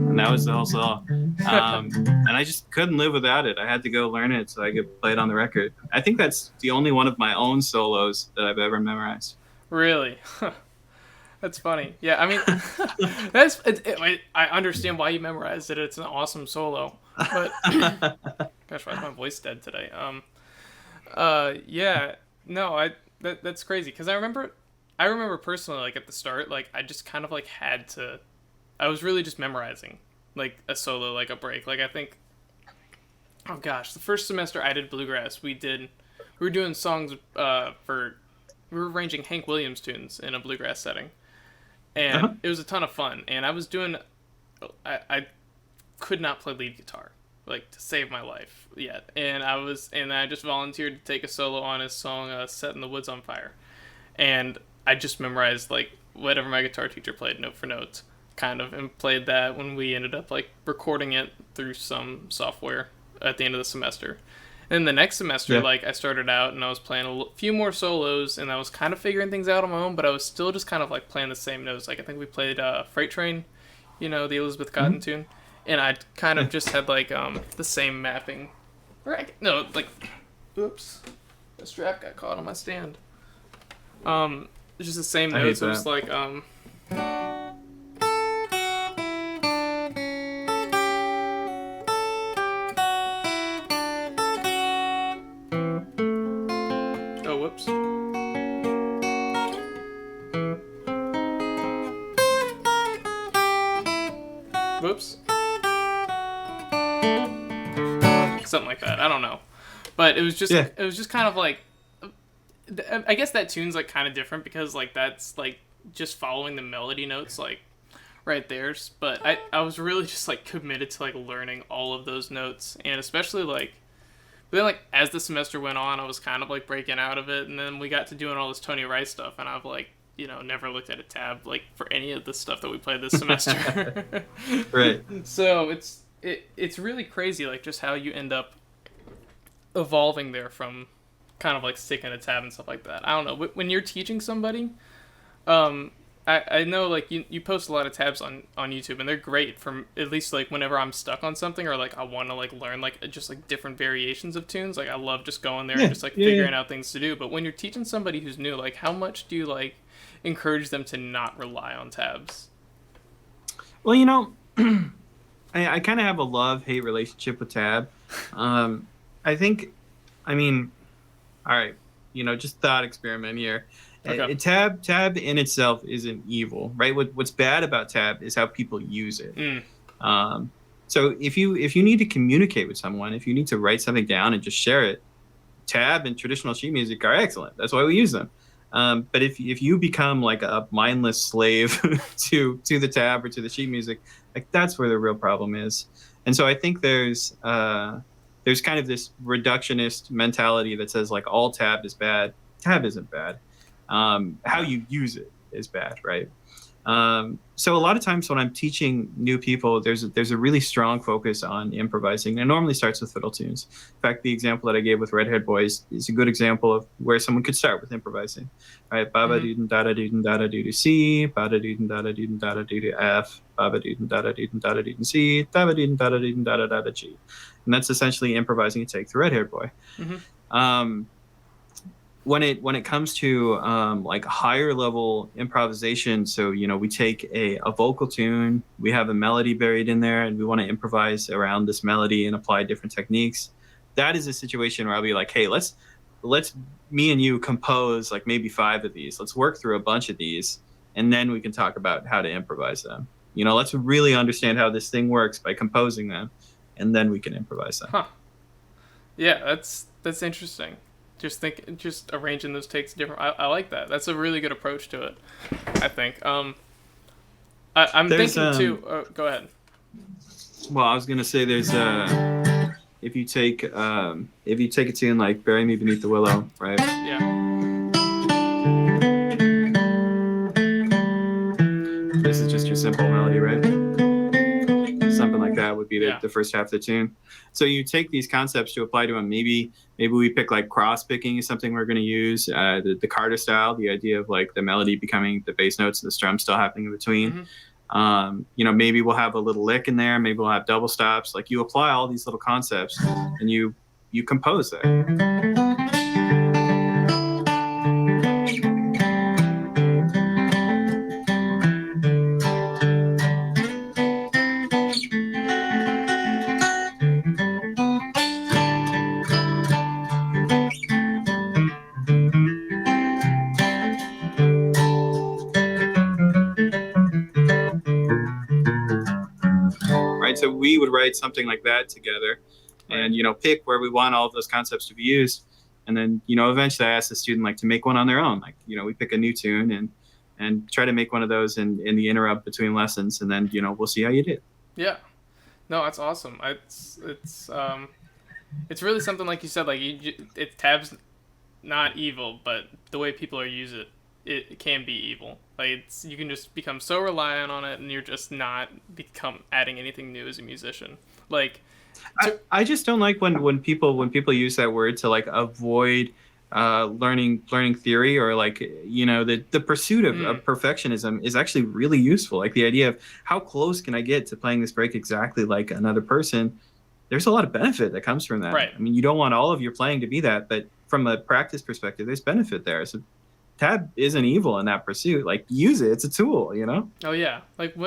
and that was the whole song. And I just couldn't live without it. I had to go learn it so I could play it on the record. I think that's the only one of my own solos that I've ever memorized. Really? That's funny. Yeah, I mean, I understand why you memorized it. It's an awesome solo. But gosh, why is my voice dead today? Yeah, no, that's crazy because I remember personally, like at the start, like I just kind of like had to. I was really just memorizing like a solo, like a break. Like I think, oh gosh, the first semester I did Bluegrass. We were doing songs we were arranging Hank Williams tunes in a Bluegrass setting, and it was a ton of fun. And I was doing, I could not play lead guitar, like to save my life yet. And I just volunteered to take a solo on his song "Setting the Woods on Fire," and I just memorized like whatever my guitar teacher played note for note, kind of, and played that when we ended up like recording it through some software at the end of the semester. And the next semester, like I started out and I was playing a few more solos, and I was kind of figuring things out on my own, but I was still just kind of like playing the same notes. Like I think we played Freight Train, the Elizabeth Cotten tune, and I kind of just had like the same mapping. Oops, the strap got caught on my stand. It's just the same notes. It was like oh, whoops. Whoops. Something like that. I don't know. But it was just kind of like, I guess that tune's like kind of different because like that's like just following the melody notes like right there. But I was really just like committed to like learning all of those notes, and especially like But then like as the semester went on, I was kind of like breaking out of it, and then we got to doing all this Tony Rice stuff, and I've like never looked at a tab like for any of the stuff that we played this semester. Right. So it's really crazy like just how you end up evolving there from kind of like sticking a tab and stuff like that. I don't know. When you're teaching somebody, I know like you post a lot of tabs on YouTube, and they're great from at least like whenever I'm stuck on something or like I want to like learn like just like different variations of tunes. Like I love just going there and just like figuring out things to do. But when you're teaching somebody who's new, like how much do you like encourage them to not rely on tabs? Well, I kind of have a love-hate relationship with tab. I think, I mean, all right, just thought experiment here. Okay. Tab in itself isn't evil, right? What's bad about tab is how people use it. So if you need to communicate with someone, if you need to write something down and just share it, tab and traditional sheet music are excellent. That's why we use them. But if you become like a mindless slave to the tab or to the sheet music, like that's where the real problem is. And so I think there's kind of this reductionist mentality that says like all tab is bad. Tab isn't bad. How you use it is bad, right? So a lot of times when I'm teaching new people, there's a really strong focus on improvising. It normally starts with fiddle tunes. In fact, the example that I gave with Red Haired Boys is a good example of where someone could start with improvising. Right? Ba-ba doo da da doo da da doo to C, ba da doo da da doo da da doo to F, ba ba doo da da doo da da doo to C, da ba doo da da doo da da da G. And that's essentially improvising a take through Red Haired Boy. When it comes to like higher level improvisation, so we take a vocal tune, we have a melody buried in there, and we want to improvise around this melody and apply different techniques. That is a situation where I'll be like, hey, let's me and you compose like maybe 5 of these. Let's work through a bunch of these, and then we can talk about how to improvise them. Let's really understand how this thing works by composing them, and then we can improvise them. Huh. Yeah, that's interesting. Just arranging those takes different. I like that. That's a really good approach to it, I think. I'm thinking too. Go ahead. Well, I was gonna say there's if you take a tune like "Bury Me Beneath the Willow," right? Yeah. This is just your simple melody, right? Something like that would be the first half of the tune. So you take these concepts to apply to them. Maybe we pick like cross picking is something we're going to use. The Carter style, the idea of like the melody becoming the bass notes and the strum still happening in between. Maybe we'll have a little lick in there. Maybe we'll have double stops. Like you apply all these little concepts and you compose that. So we would write something like that together and, pick where we want all of those concepts to be used. And then, eventually I ask the student like to make one on their own. Like, we pick a new tune and try to make one of those in the interrupt between lessons. And then, we'll see how you did. Yeah. No, that's awesome. It's really something like you said, like tab's not evil, but the way people are use it can be evil. Like you can just become so reliant on it, and you're just not adding anything new as a musician. Like, I just don't like when people use that word to like avoid learning theory, or like the pursuit of perfectionism is actually really useful. Like the idea of how close can I get to playing this break exactly like another person. There's a lot of benefit that comes from that. Right. I mean, you don't want all of your playing to be that, but from a practice perspective, there's benefit there. So tab isn't evil in that pursuit. Like use it; it's a tool, Oh yeah, I've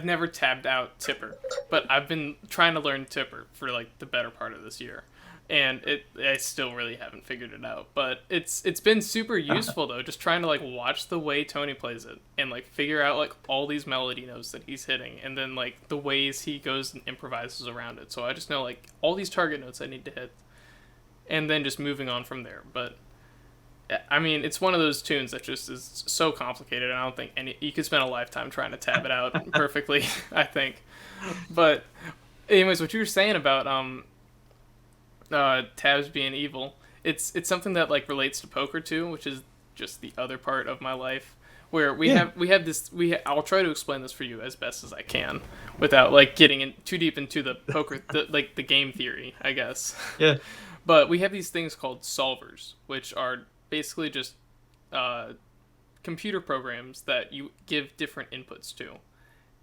never tabbed out Tipper, but I've been trying to learn Tipper for like the better part of this year, and I still really haven't figured it out. But it's been super useful though, just trying to like watch the way Tony plays it and like figure out like all these melody notes that he's hitting, and then like the ways he goes and improvises around it. So I just know like all these target notes I need to hit, and then just moving on from there. But I mean, it's one of those tunes that just is so complicated. I don't think you could spend a lifetime trying to tab it out perfectly, I think. But Anyways, what you were saying about tabs being evil, it's something that like relates to poker too, which is just the other part of my life where Yeah, we have this I'll try to explain this for you as best as I can without like getting in too deep into the poker like the game theory, I guess. yeah, But we have these things called solvers, which are basically just uh, computer programs that you give different inputs to,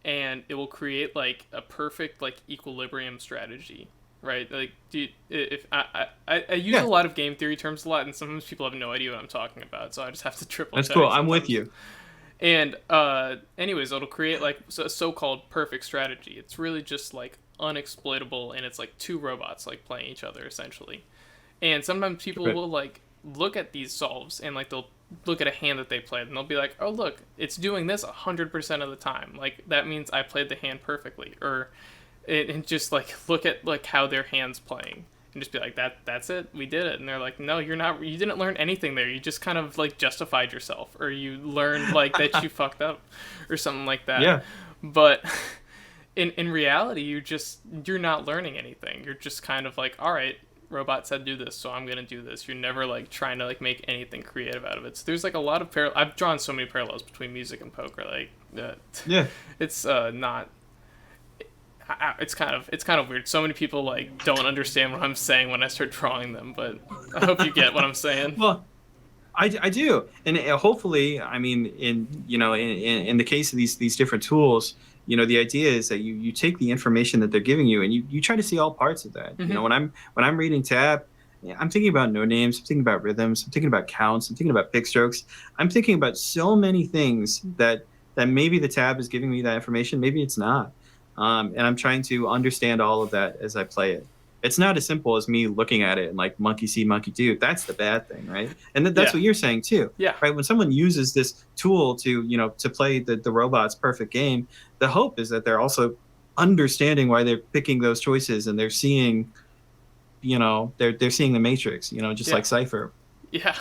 and it will create like a perfect like equilibrium strategy, right? Like, if I use yeah. a lot of game theory terms a lot, and sometimes people have no idea what I'm talking about, so I just have to triple That's check cool. I'm with sometimes. you. And anyways, it'll create like a so-called perfect strategy. It's really just like unexploitable, and it's like two robots like playing each other essentially. And sometimes people Right. will like look at these solves and like they'll look at a hand that they played and they'll be like, oh look, it's doing this 100% of the time. Like that means I played the hand perfectly. Or and just like look at like how their hand's playing and just be like that's it, we did it. And they're like, no, you're not, you didn't learn anything there, you just kind of like justified yourself, or you learned like that you fucked up or something like that. Yeah, But in reality, you're not learning anything. You're just kind of like, all right, robot said do this, so I'm gonna do this. You're never like trying to like make anything creative out of it. So there's like a lot of I've drawn so many parallels between music and poker. Like yeah. it's not. It's kind of weird. So many people like don't understand what I'm saying when I start drawing them, but I hope you get what I'm saying. Well, I do, and hopefully, I mean, in the case of these different tools, the idea is that you take the information that they're giving you, and you try to see all parts of that. Mm-hmm. When I'm reading tab, I'm thinking about no names, I'm thinking about rhythms, I'm thinking about counts, I'm thinking about pick strokes, I'm thinking about so many things that maybe the tab is giving me that information, maybe it's not, and I'm trying to understand all of that as I play it. It's not as simple as me looking at it and like monkey see, monkey do. That's the bad thing, right? And that's Yeah, what you're saying too, yeah, right? When someone uses this tool to play the robot's perfect game, the hope is that they're also understanding why they're picking those choices, and they're seeing, they're seeing the matrix, just yeah. like Cypher. Yeah,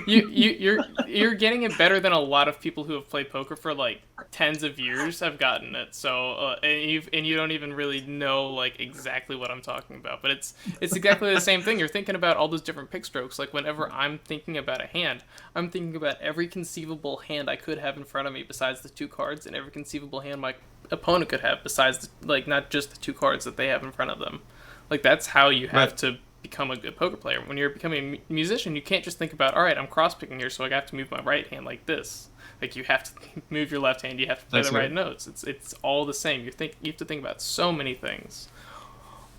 you're getting it better than a lot of people who have played poker for like tens of years have gotten it. So and you don't even really know like exactly what I'm talking about, but it's exactly the same thing. You're thinking about all those different pick strokes. Like whenever I'm thinking about a hand, I'm thinking about every conceivable hand I could have in front of me besides the two cards, and every conceivable hand my opponent could have besides like not just the two cards that they have in front of them. Like that's how you have Right. to become a good poker player. When you're becoming a musician, you can't just think about, all right, I'm cross picking here, so I have to move my right hand like this. Like you have to move your left hand, you have to play That's the right. right notes. It's all the same. You have to think about so many things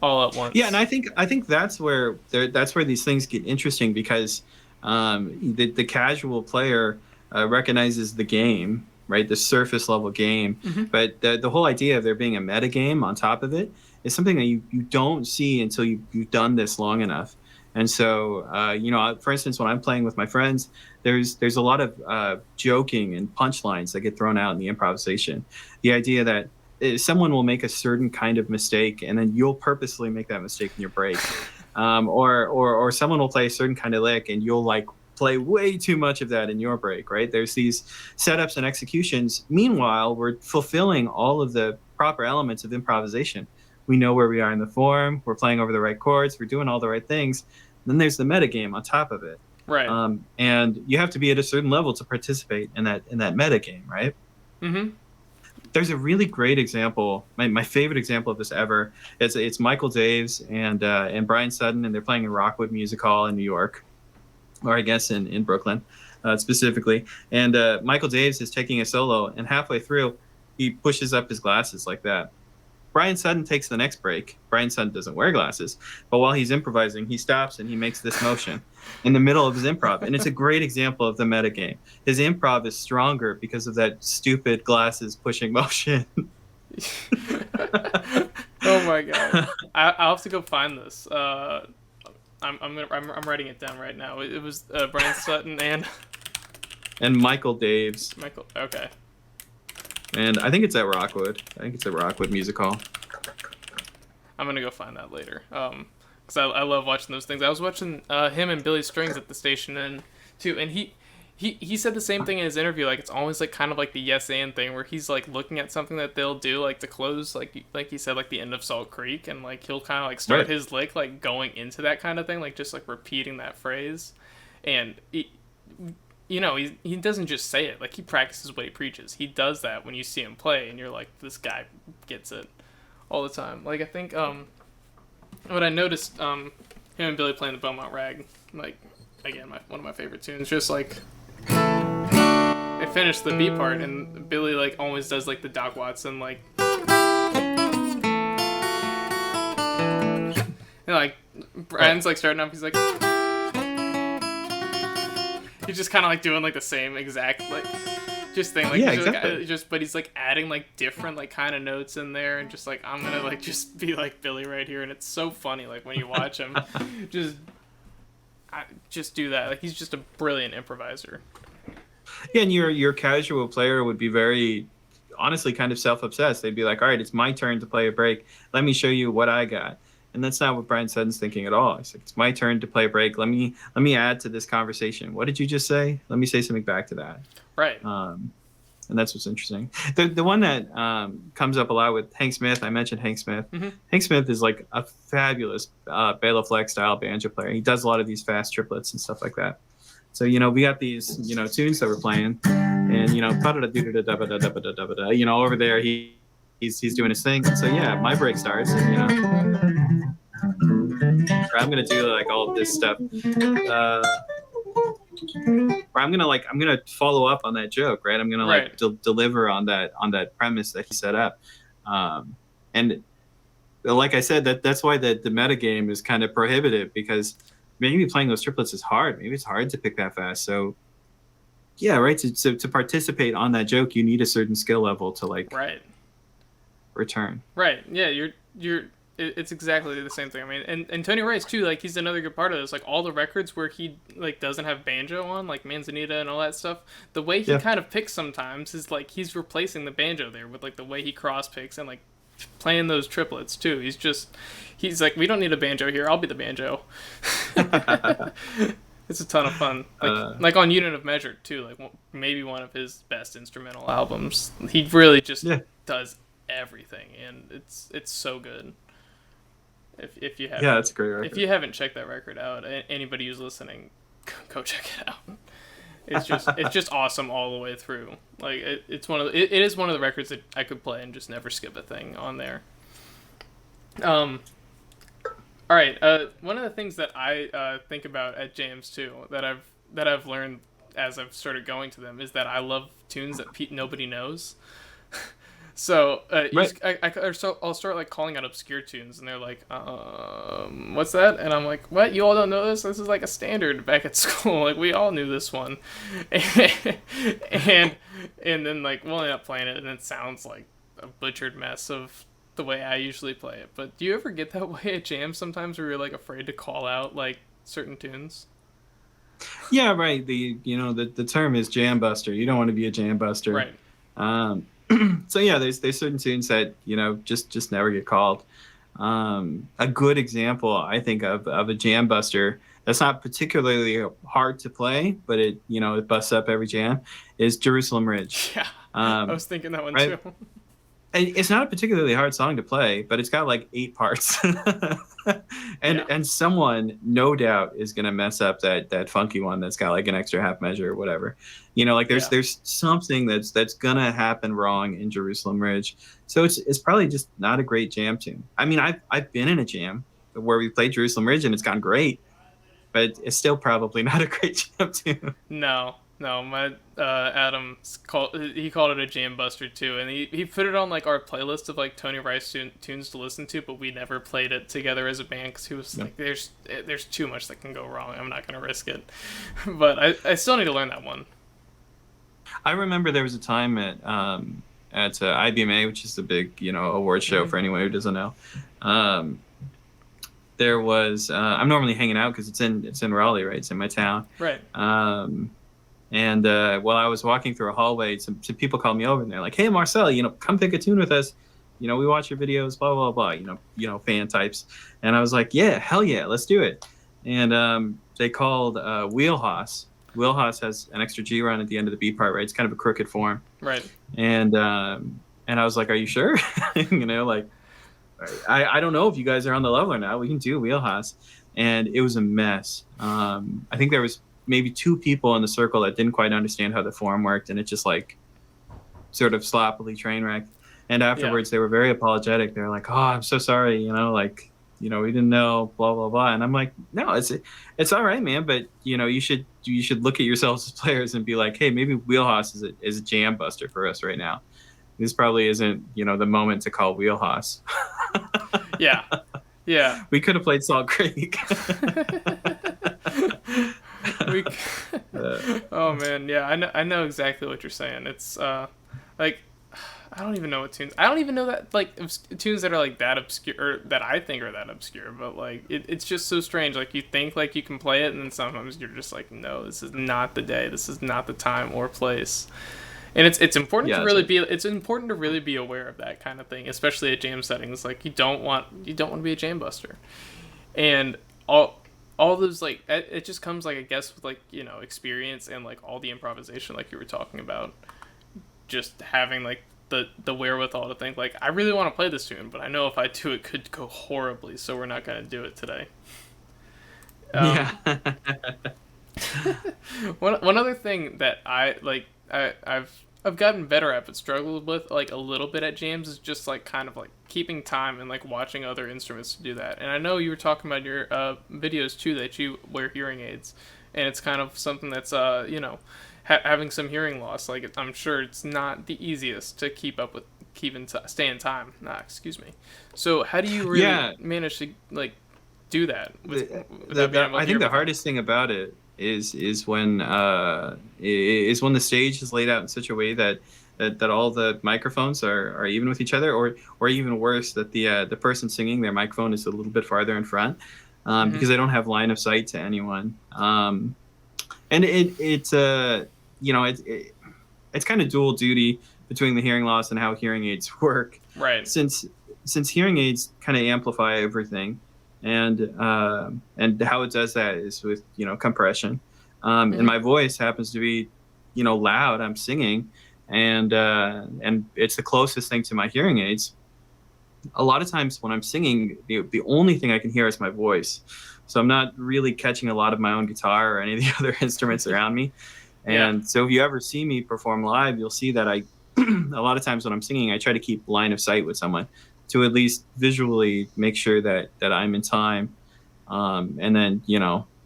all at Yeah, once. and I think that's where these things get interesting, because the casual player recognizes the game, right? The surface level game, Mm-hmm. but the whole idea of there being a meta game on top of it is something that you don't see until you've done this long enough. And so, for instance, when I'm playing with my friends, there's a lot of joking and punchlines that get thrown out in the improvisation. The idea that someone will make a certain kind of mistake, and then you'll purposely make that mistake in your break, or someone will play a certain kind of lick, and you'll like play way too much of that in your break, right? There's these setups and executions. Meanwhile, we're fulfilling all of the proper elements of improvisation. We know where we are in the form. We're playing over the right chords. We're doing all the right things. Then there's the metagame on top of it, Right. and you have to be at a certain level to participate in that metagame, right? Mm-hmm. There's a really great example. My favorite example of this ever. It's Michael Daves and Brian Sutton, and they're playing in Rockwood Music Hall in New York, or I guess in Brooklyn, specifically. And Michael Daves is taking a solo, and halfway through, he pushes up his glasses like that. Brian Sutton takes the next break. Brian Sutton doesn't wear glasses, but while he's improvising, he stops and he makes this motion in the middle of his improv. And it's a great example of the metagame. His improv is stronger because of that stupid glasses pushing motion. Oh my god. I'll have to go find this. I'm writing it down right now. It was Brian Sutton and And Michael Daves. Michael. Okay. And I think it's at Rockwood. I think it's at Rockwood Music Hall. I'm gonna go find that later. Cause I love watching those things. I was watching him and Billy Strings at the station and too, and he said the same thing in his interview. Like, it's always like kind of like the yes and thing, where he's like looking at something that they'll do, like to close, like he said, like the end of Salt Creek, and like he'll kind of like start his lick like going into that kind of thing, like just like repeating that phrase, and he doesn't just say it, like he practices what he preaches. He does that when you see him play, and you're like, this guy gets it all the time. Like, I think what I noticed him and Billy playing the Beaumont Rag, like, again, one of my favorite tunes, just like I finished the B part, and Billy like always does like the Doc Watson, like, and like Brian's like starting off, he's like, he's just kind of like doing like the same exact like just thing, like, yeah, just, exactly. like but he's like adding like different like kind of notes in there, and just like, I'm gonna like just be like Billy right here, and it's so funny like when you watch him just do that. Like, he's just a brilliant improviser. Yeah, and your casual player would be very, honestly, kind of self-obsessed. They'd be like, all right, it's my turn to play a break. Let me show you what I got. And that's not what Brian Sutton's thinking at all. He's like, it's my turn to play a break. Let me add to this conversation. What did you just say? Let me say something back to that. Right. And that's what's interesting. The one that comes up a lot with Hank Smith, I mentioned Hank Smith. Mm-hmm. Hank Smith is like a fabulous Bela Fleck style banjo player. He does a lot of these fast triplets and stuff like that. So, we got these, tunes that we're playing, and, over there, he's doing his thing. And so, yeah, my break starts, and, I'm going to do like all of this stuff. Or I'm gonna follow up on that joke, right? I'm gonna like deliver on that premise that he set up, and like I said, that's why the meta game is kind of prohibitive, because maybe playing those triplets is hard. Maybe it's hard to pick that fast. So yeah, right. To participate on that joke, you need a certain skill level to like return. Right. Yeah. You're. It's exactly the same thing. I mean, and Tony Rice too. Like, he's another good part of this. Like, all the records where he like doesn't have banjo on, like Manzanita and all that stuff. The way he kind of picks sometimes is like he's replacing the banjo there with like the way he cross picks and like playing those triplets too. He's like, we don't need a banjo here. I'll be the banjo. It's a ton of fun. Like on Unit of Measure too. Like maybe one of his best instrumental albums. He really just does everything, and it's so good. If you haven't, that's a great record. If you haven't checked that record out, anybody who's listening, go check it out. It's just awesome all the way through. Like, it is one of the records that I could play and just never skip a thing on there. All right. One of the things that I think about at jams too, that I've learned as I've started going to them, is that I love tunes that nobody knows. So I'll start like calling out obscure tunes, and they're like, what's that? And I'm like, what? You all don't know this? This is like a standard back at school. Like, we all knew this one. and then like we'll end up playing it, and it sounds like a butchered mess of the way I usually play it. But do you ever get that way at jams sometimes, where you're like afraid to call out like certain tunes? Yeah, right. The term is jam buster. You don't want to be a jam buster. Right. So yeah, there's certain tunes that just never get called. A good example, I think, of a jam buster that's not particularly hard to play, but it busts up every jam, is Jerusalem Ridge. Yeah, I was thinking that one too. And it's not a particularly hard song to play, but it's got like 8 parts, and someone no doubt is gonna mess up that funky one that's got like an extra half measure or whatever. There's something that's gonna happen wrong in Jerusalem Ridge. So it's probably just not a great jam tune. I mean, I've been in a jam where we played Jerusalem Ridge and it's gone great, but it's still probably not a great jam tune. No, my Adam called it a jam buster too, and he put it on like our playlist of like Tony Rice tunes to listen to, but we never played it together as a band because he was like, there's too much that can go wrong. I'm not gonna risk it. But I still need to learn that one. I remember there was a time at IBMA, which is the big award show for anyone who doesn't know. There was I'm normally hanging out because it's in Raleigh, right? It's in my town, right? And while I was walking through a hallway, some people called me over and they're like, "Hey, Marcel, come pick a tune with us. We watch your videos, blah blah blah. Fan types." And I was like, "Yeah, hell yeah, let's do it." And they called Wheelhouse. Wheelhouse has an extra G run at the end of the B part, right? It's kind of a crooked form. Right. And I was like, "Are you sure?" Like, I don't know if you guys are on the level or not. We can do Wheelhouse, and it was a mess. I think there was maybe 2 people in the circle that didn't quite understand how the form worked, and it just like sort of sloppily train wrecked. And afterwards, they were very apologetic. They're like, "Oh, I'm so sorry," like, we didn't know, blah blah blah. And I'm like, "No, it's all right, man. But you should look at yourselves as players and be like, hey, maybe Wheelhouse is a jam buster for us right now. This probably isn't the moment to call Wheelhouse." Yeah. Yeah. We could have played Salt Creek. Oh man, yeah, I know exactly what you're saying. It's like, I don't even know what tunes. I don't even know that like tunes that are like that obscure, or that I think are that obscure. But like it's just so strange. Like you think like you can play it, and then sometimes you're just like, no, this is not the day. This is not the time or place. And it's important to really be aware of that kind of thing, especially at jam settings. Like you don't want to be a jam buster, and all those like it just comes like, I guess, with like experience and like all the improvisation like you were talking about. Just having like the wherewithal to think like, I really want to play this tune, but I know if I do it could go horribly, so we're not going to do it today. Yeah. One other thing that I've gotten better at but struggled with like a little bit at jams is just like kind of like keeping time and like watching other instruments to do that. And I know you were talking about your videos too, that you wear hearing aids, and it's kind of something that's having some hearing loss. Like I'm sure it's not the easiest to keep up with, stay in time. Excuse me. So how do you really manage to like do that? I think the hardest thing about it is when the stage is laid out in such a way that all the microphones are even with each other, or even worse, that the person singing, their microphone is a little bit farther in front, because they don't have line of sight to anyone. And it's kind of dual duty between the hearing loss and how hearing aids work. Right. Since hearing aids kind of amplify everything, and how it does that is with compression. And my voice happens to be loud. I'm singing, and it's the closest thing to my hearing aids. A lot of times when I'm singing, the only thing I can hear is my voice. So I'm not really catching a lot of my own guitar or any of the other instruments around me. And so if you ever see me perform live, you'll see that I, a lot of times when I'm singing, I try to keep line of sight with someone to at least visually make sure that I'm in time. And then,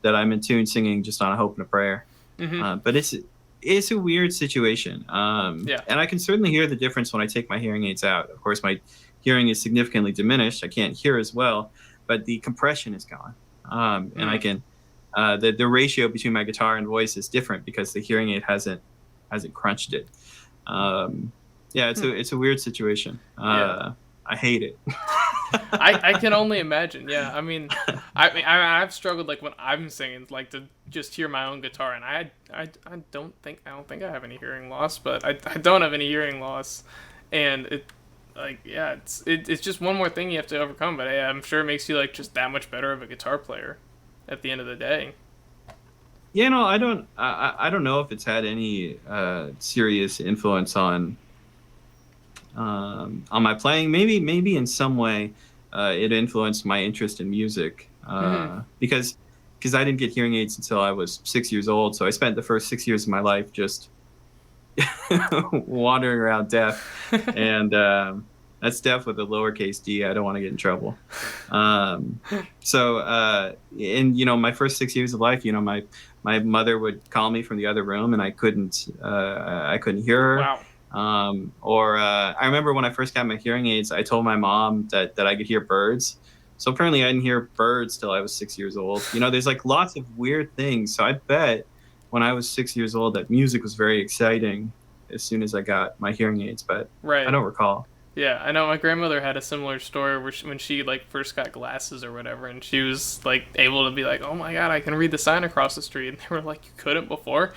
that I'm in tune singing just on a hope and a prayer. But it's a weird situation. And I can certainly hear the difference when I take my hearing aids out. Of course, my hearing is significantly diminished. I can't hear as well, but the compression is gone. And I can, the ratio between my guitar and voice is different because the hearing aid hasn't crunched it. It's a weird situation. I hate it. I can only imagine. Yeah, I mean, I've struggled like when I'm singing, like to just hear my own guitar, and I don't think I have any hearing loss, but I don't have any hearing loss, and it's just one more thing you have to overcome. But I'm sure it makes you like just that much better of a guitar player at the end of the day. Yeah, no, I don't know if it's had any serious influence on my playing. Maybe in some way it influenced my interest in music, because I didn't get hearing aids until I was 6 years old. So I spent the first 6 years of my life just wandering around deaf, and that's deaf with a lowercase d. I don't want to get in trouble. In my first 6 years of life, my mother would call me from the other room, and I couldn't hear her. Wow. I remember when I first got my hearing aids, I told my mom that I could hear birds. So apparently I didn't hear birds till I was 6 years old. There's like lots of weird things. So I bet when I was 6 years old that music was very exciting as soon as I got my hearing aids, but I don't recall. Yeah, I know my grandmother had a similar story where when she like first got glasses or whatever, and she was like able to be like, "Oh my God, I can read the sign across the street," and they were like, "You couldn't before."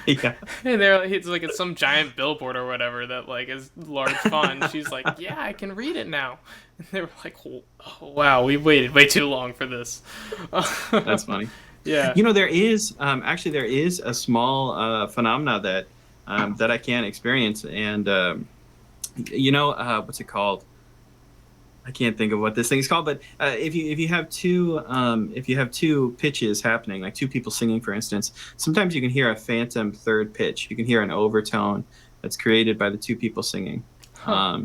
Yeah. And they're like, it's some giant billboard or whatever that like is large font. She's like, "Yeah, I can read it now." And they were like, "Oh, wow, we waited way too long for this." That's funny. Yeah. There is actually there is a small phenomena that I can experience, and what's it called? I can't think of what this thing is called, but if you have two pitches happening, like two people singing, for instance, sometimes you can hear a phantom third pitch. You can hear an overtone that's created by the two people singing, Huh.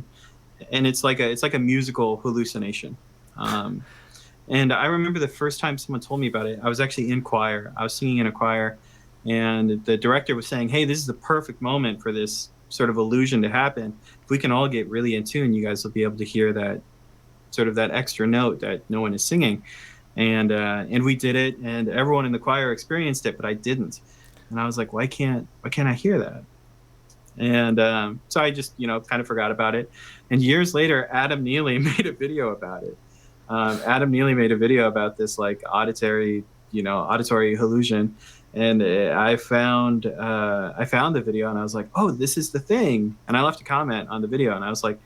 and it's like a musical hallucination. Um, and I remember the first time someone told me about it, I was actually in choir. I was singing in a choir, and the director was saying, "Hey, this is the perfect moment for this sort of illusion to happen. If we can all get really in tune, you guys will be able to hear that sort of that extra note that no one is singing." And we did it, and everyone in the choir experienced it, but I didn't. And I was like, why can't I hear that? And so I just kind of forgot about it. And years later, Adam Neely made a video about it. Adam Neely made a video about this like auditory illusion, and I found the video, and I was like, oh, this is the thing. And I left a comment on the video, and I was like,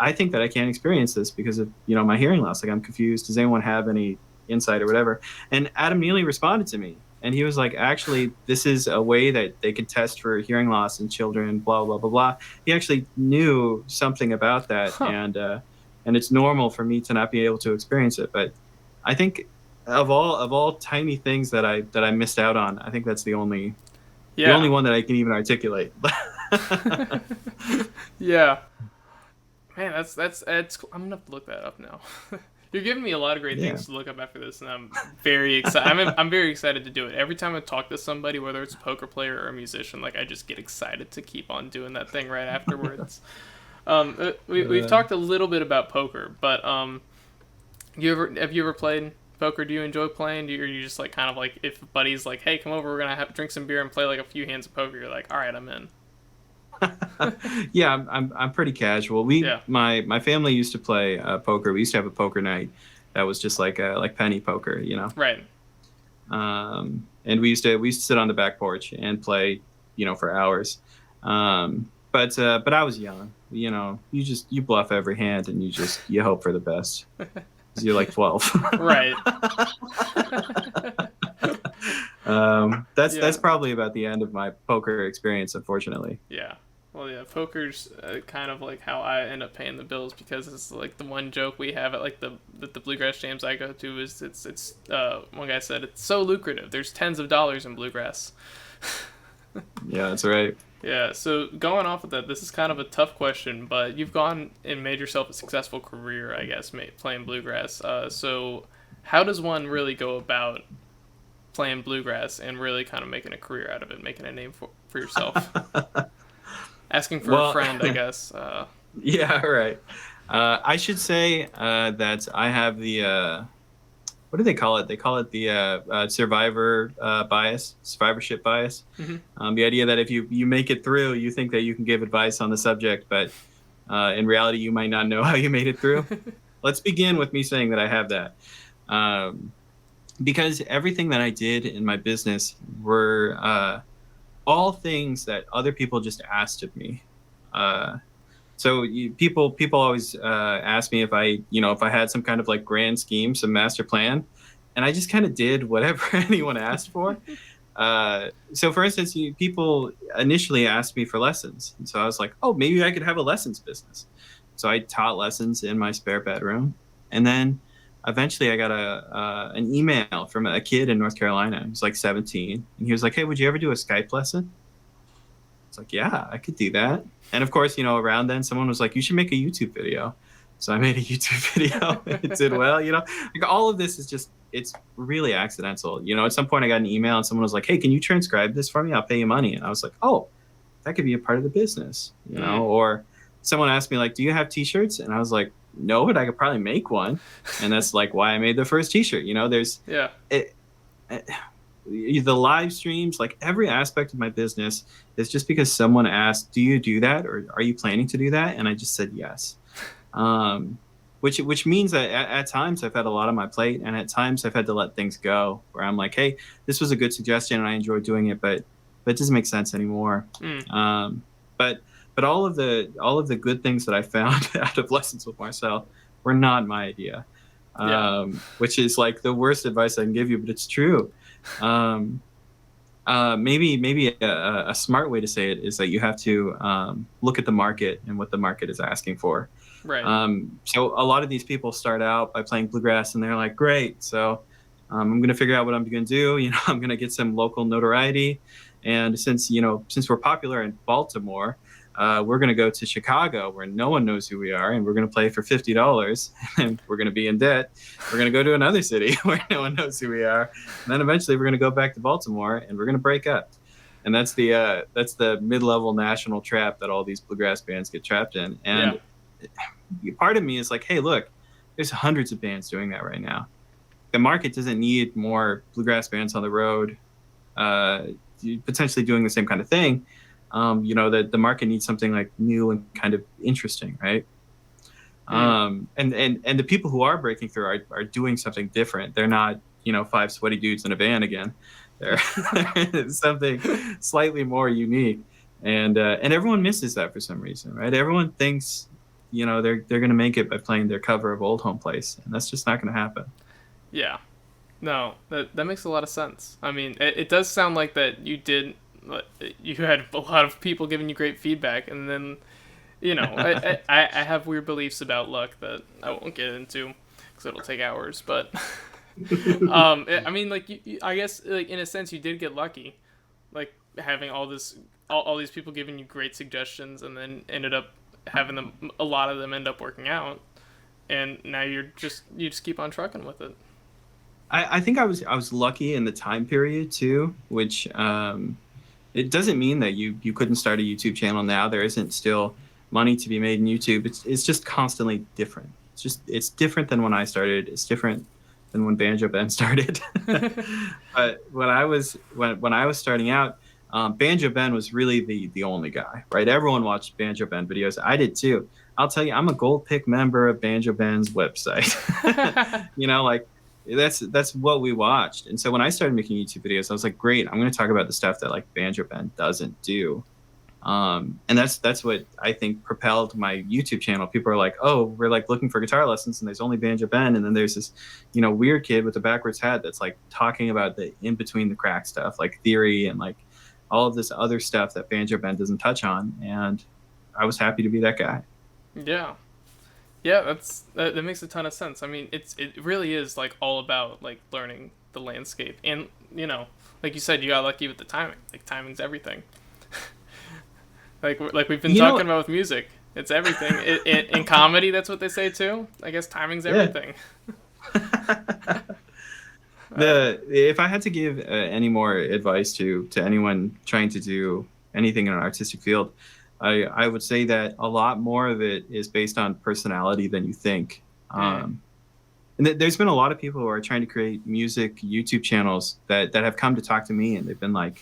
I think that I can't experience this because of my hearing loss. Like, I'm confused. Does anyone have any insight or whatever? And Adam Neely responded to me, and he was like, actually, this is a way that they can test for hearing loss in children. Blah blah blah blah. He actually knew something about that, Huh. and it's normal for me to not be able to experience it. But I think of all tiny things that I missed out on, I think that's the only Yeah. one that I can even articulate. Yeah. Man, that's I'm gonna have to look that up now. You're giving me a lot of great Yeah. things to look up after this, and I'm very excited. I'm very excited to do it. Every time I talk to somebody, whether it's a poker player or a musician, like I just get excited to keep on doing that thing right afterwards. We've talked a little bit about poker, but have you ever played poker? Do you enjoy playing? Or you just like kind of like if a buddy's like, hey, come over, we're gonna drink some beer and play like a few hands of poker. You're like, all right, I'm in. Yeah, I'm pretty casual. Yeah. My family used to play poker. We used to have a poker night that was just like penny poker, Right. And we used to sit on the back porch and play, for hours. But I was young. You bluff every hand, and you hope for the best. 'Cause you're like 12. Right. That's probably about the end of my poker experience, unfortunately. Yeah. Well, yeah, poker's kind of like how I end up paying the bills, because it's like the one joke we have at like the bluegrass jams I go to is it's one guy said it's so lucrative. There's tens of dollars in bluegrass. Yeah, that's right. Yeah. So going off of that, this is kind of a tough question, but you've gone and made yourself a successful career, I guess, playing bluegrass. So how does one really go about playing bluegrass and really kind of making a career out of it, making a name for yourself? Asking for a friend, I guess. Yeah, right. I should say that I have the what do they call it? They call it the survivorship bias. Mm-hmm. The idea that if you make it through, you think that you can give advice on the subject, but in reality, you might not know how you made it through. Let's begin with me saying that I have that. Because everything that I did in my business were all things that other people just asked of me. So people always ask me if I had some kind of like grand scheme, some master plan, and I just kind of did whatever anyone asked for. So for instance, people initially asked me for lessons, and so I was like, oh, maybe I could have a lessons business. So I taught lessons in my spare bedroom, and then eventually I got an email from a kid in North Carolina. He was like 17, and he was like, hey, would you ever do a Skype lesson? It's like, yeah, I could do that. And of course, around then someone was like, you should make a YouTube video. So I made a YouTube video. It did well, like all of this is just, it's really accidental. At some point I got an email and someone was like, hey, can you transcribe this for me? I'll pay you money. And I was like, oh, that could be a part of the business, or someone asked me like, do you have t-shirts? And I was like, no, but I could probably make one. And that's like why I made the first t-shirt. There's the live streams, like every aspect of my business is just because someone asked, do you do that? Or are you planning to do that? And I just said yes. Which means that at times I've had a lot on my plate, and at times I've had to let things go where I'm like, hey, this was a good suggestion and I enjoyed doing it, but it doesn't make sense anymore. But all of the good things that I found out of Lessons with Marcel were not my idea, which is like the worst advice I can give you, but it's true. Um, maybe a smart way to say it is that you have to look at the market and what the market is asking for. Right. So a lot of these people start out by playing bluegrass, and they're like, great, so I'm going to figure out what I'm going to do. I'm going to get some local notoriety, and since we're popular in Baltimore, we're going to go to Chicago where no one knows who we are, and we're going to play for $50, and we're going to be in debt. We're going to go to another city where no one knows who we are, and then eventually we're going to go back to Baltimore, and we're going to break up. And that's the mid-level national trap that all these bluegrass bands get trapped in. And part of me is like, hey, look, there's hundreds of bands doing that right now. The market doesn't need more bluegrass bands on the road, potentially doing the same kind of thing. The market needs something like new and kind of interesting, right? And the people who are breaking through are doing something different. They're not, five sweaty dudes in a van again. They're something slightly more unique, and everyone misses that for some reason, right? Everyone thinks, they're going to make it by playing their cover of Old Home Place, and that's just not going to happen. Yeah. No, that makes a lot of sense. I mean, it does sound like that you had a lot of people giving you great feedback, and then, I have weird beliefs about luck that I won't get into because it'll take hours, but I mean, like, I guess, like, in a sense, you did get lucky, like, having all these people giving you great suggestions, and then ended up having a lot of them end up working out, and now you just keep on trucking with it. I think I was lucky in the time period too, which it doesn't mean that you couldn't start a YouTube channel now. There isn't still money to be made in YouTube. It's just constantly different. It's different than when I started. It's different than when Banjo Ben started. But when I was starting out, Banjo Ben was really the only guy, right? Everyone watched Banjo Ben videos. I did too. I'll tell you, I'm a gold pick member of Banjo Ben's website. Like, that's what we watched. And so when I started making YouTube videos, I was like, great, I'm going to talk about the stuff that like Banjo Ben doesn't do. And that's what I think propelled my YouTube channel. People are like, oh, we're like looking for guitar lessons, and there's only Banjo Ben, and then there's this weird kid with a backwards hat that's like talking about the in between the crack stuff, like theory and like all of this other stuff that Banjo Ben doesn't touch on. And I was happy to be that guy. Yeah, that makes a ton of sense. I mean, it really is like all about like learning the landscape, and like you said, you got lucky with the timing. Like, timing's everything. like we've been talking about with music, it's everything. In comedy, that's what they say too. I guess timing's everything. If I had to give any more advice to anyone trying to do anything in an artistic field, I would say that a lot more of it is based on personality than you think. And there's been a lot of people who are trying to create music YouTube channels that have come to talk to me, and they've been like,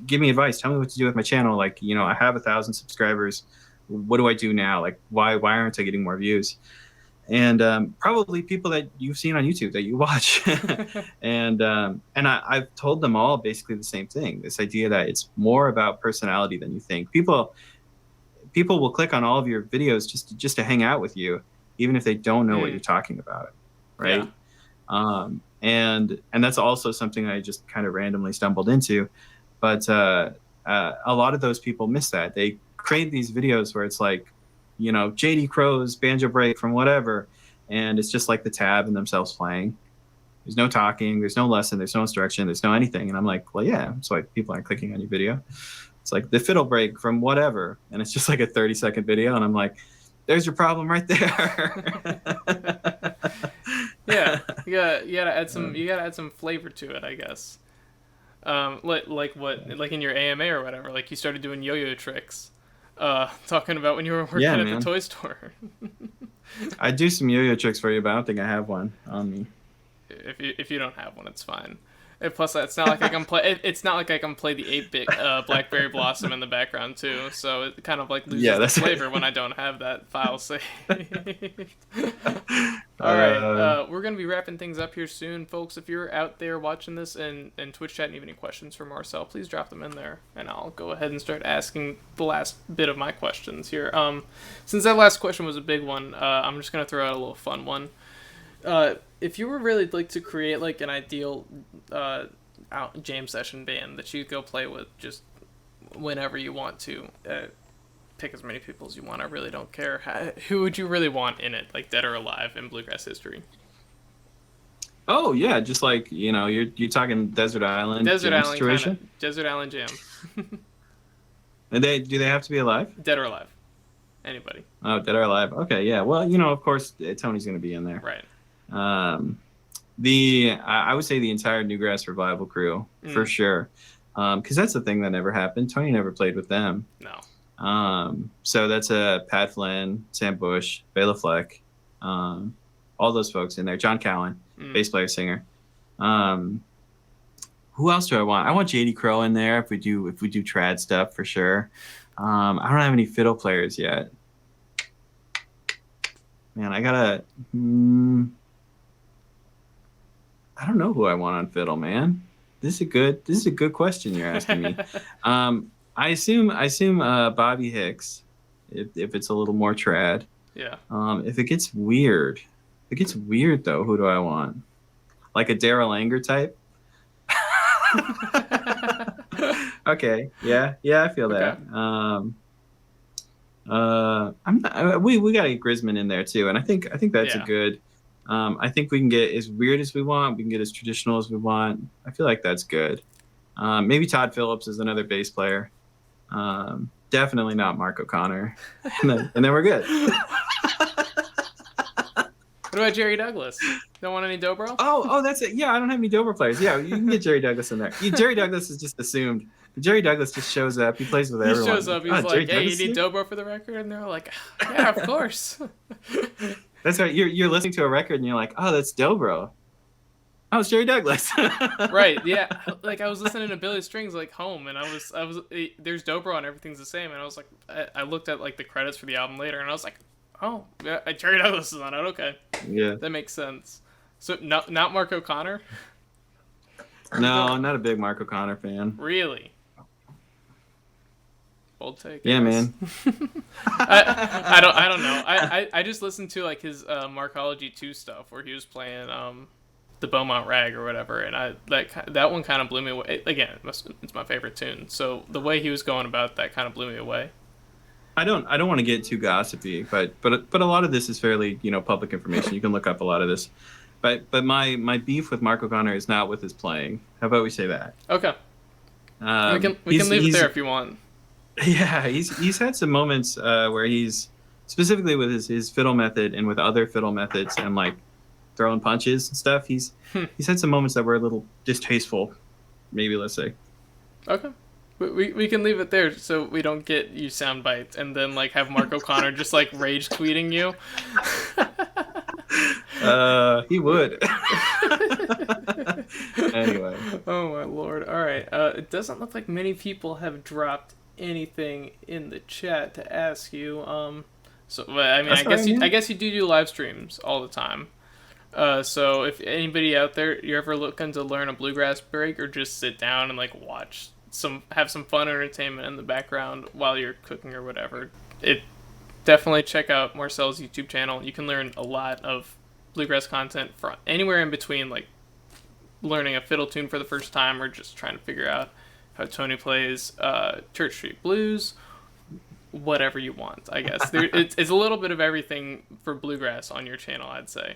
give me advice. Tell me what to do with my channel. Like, I have 1,000 subscribers. What do I do now? Like, why aren't I getting more views? And probably people that you've seen on YouTube that you watch. and I've told them all basically the same thing, this idea that it's more about personality than you think. People will click on all of your videos just to hang out with you, even if they don't know what you're talking about, right? Yeah. And that's also something I just kind of randomly stumbled into. But a lot of those people miss that. They create these videos where it's like, JD Crow's banjo break from whatever, and it's just like the tab and themselves playing. There's no talking, there's no lesson, there's no instruction, there's no anything. And I'm like, well, yeah, that's why people aren't clicking on your video. It's like the fiddle break from whatever, and it's just like a 30-second video, and I'm like, there's your problem right there. Yeah, you gotta add some flavor to it, I guess. Like in your AMA or whatever, like you started doing yo-yo tricks. Talking about when you were working at the toy store. I do some yo-yo tricks for you, but I don't think I have one on me. If you don't have one, it's fine. And plus, it's not like I can play. It's not like I can play the 8-bit Blackberry Blossom in the background too. So it kind of like loses the flavor when I don't have that file saved. All right, we're gonna be wrapping things up here soon, folks. If you're out there watching this and Twitch chat and you have any questions for Marcel, please drop them in there, and I'll go ahead and start asking the last bit of my questions here. Since that last question was a big one, I'm just gonna throw out a little fun one. If you were really like to create like an ideal jam session band that you go play with just whenever you want to, pick as many people as you want. I really don't care. Who would you really want in it, like dead or alive, in bluegrass history? Oh yeah, just like you're talking desert island jam situation. Desert Island jam. And do they have to be alive? Dead or alive, anybody. Oh, dead or alive. Okay, yeah. Well, of course Tony's going to be in there. Right. I would say the entire Newgrass Revival crew for sure, because that's the thing that never happened. Tony never played with them. No. So that's Pat Flynn, Sam Bush, Bela Fleck, all those folks in there. John Cowan, bass player, singer. Who else do I want? I want JD Crow in there if we do trad stuff for sure. I don't have any fiddle players yet. Man, I gotta. I don't know who I want on fiddle, man. This is a good question you're asking me. I assume Bobby Hicks, if it's a little more trad. Yeah. If it gets weird though, who do I want? Like a Daryl Anger type? Okay. Yeah, I feel that. We got to get Grisman in there too, and I think that's a good. I think we can get as weird as we want. We can get as traditional as we want. I feel like that's good. Maybe Todd Phillips is another bass player. Definitely not Mark O'Connor. and then we're good. What about Jerry Douglas? Don't want any dobro? Oh, that's it. Yeah, I don't have any dobro players. Yeah, you can get Jerry Douglas in there. Jerry Douglas is just assumed. Jerry Douglas just shows up. He plays with everyone. He shows up. He's like, "Hey, you need dobro for the record?" And they're like, "Yeah, of course." That's right. You're listening to a record and you're like, "Oh, that's dobro." Oh, it's Jerry Douglas. Right. Yeah. Like I was listening to Billy Strings like home, and I was there's dobro and everything's the same, and I was like, I looked at like the credits for the album later, and I was like, oh, yeah, Jerry Douglas is on it. Okay. Yeah. That makes sense. So not Mark O'Connor? No, I'm not a big Mark O'Connor fan. Really? Bold take. Yeah, man. I don't know. I just listened to like his Markology 2 stuff where he was playing the Beaumont Rag or whatever, and that one kind of blew me away. Again, it's my favorite tune. So the way he was going about that kind of blew me away. I don't want to get too gossipy, but a lot of this is fairly public information. You can look up a lot of this. But my beef with Mark O'Connor is not with his playing. How about we say that? Okay. We can leave it there if you want. Yeah, he's had some moments where he's specifically with his fiddle method and with other fiddle methods and like throwing punches and stuff. He's had some moments that were a little distasteful, maybe, let's say. Okay. We can leave it there so we don't get you sound bites and then like have Mark O'Connor just like rage tweeting you. He would. Anyway. Oh my lord. All right. It doesn't look like many people have dropped anything in the chat to ask you. So I mean, I guess you do live streams all the time. So if anybody out there, you're ever looking to learn a bluegrass break or just sit down and like watch have some fun entertainment in the background while you're cooking or whatever, definitely check out Marcel's YouTube channel. You can learn a lot of bluegrass content from anywhere in between, like learning a fiddle tune for the first time or just trying to figure out how Tony plays Church Street Blues, whatever you want, I guess. It's a little bit of everything for bluegrass on your channel, I'd say.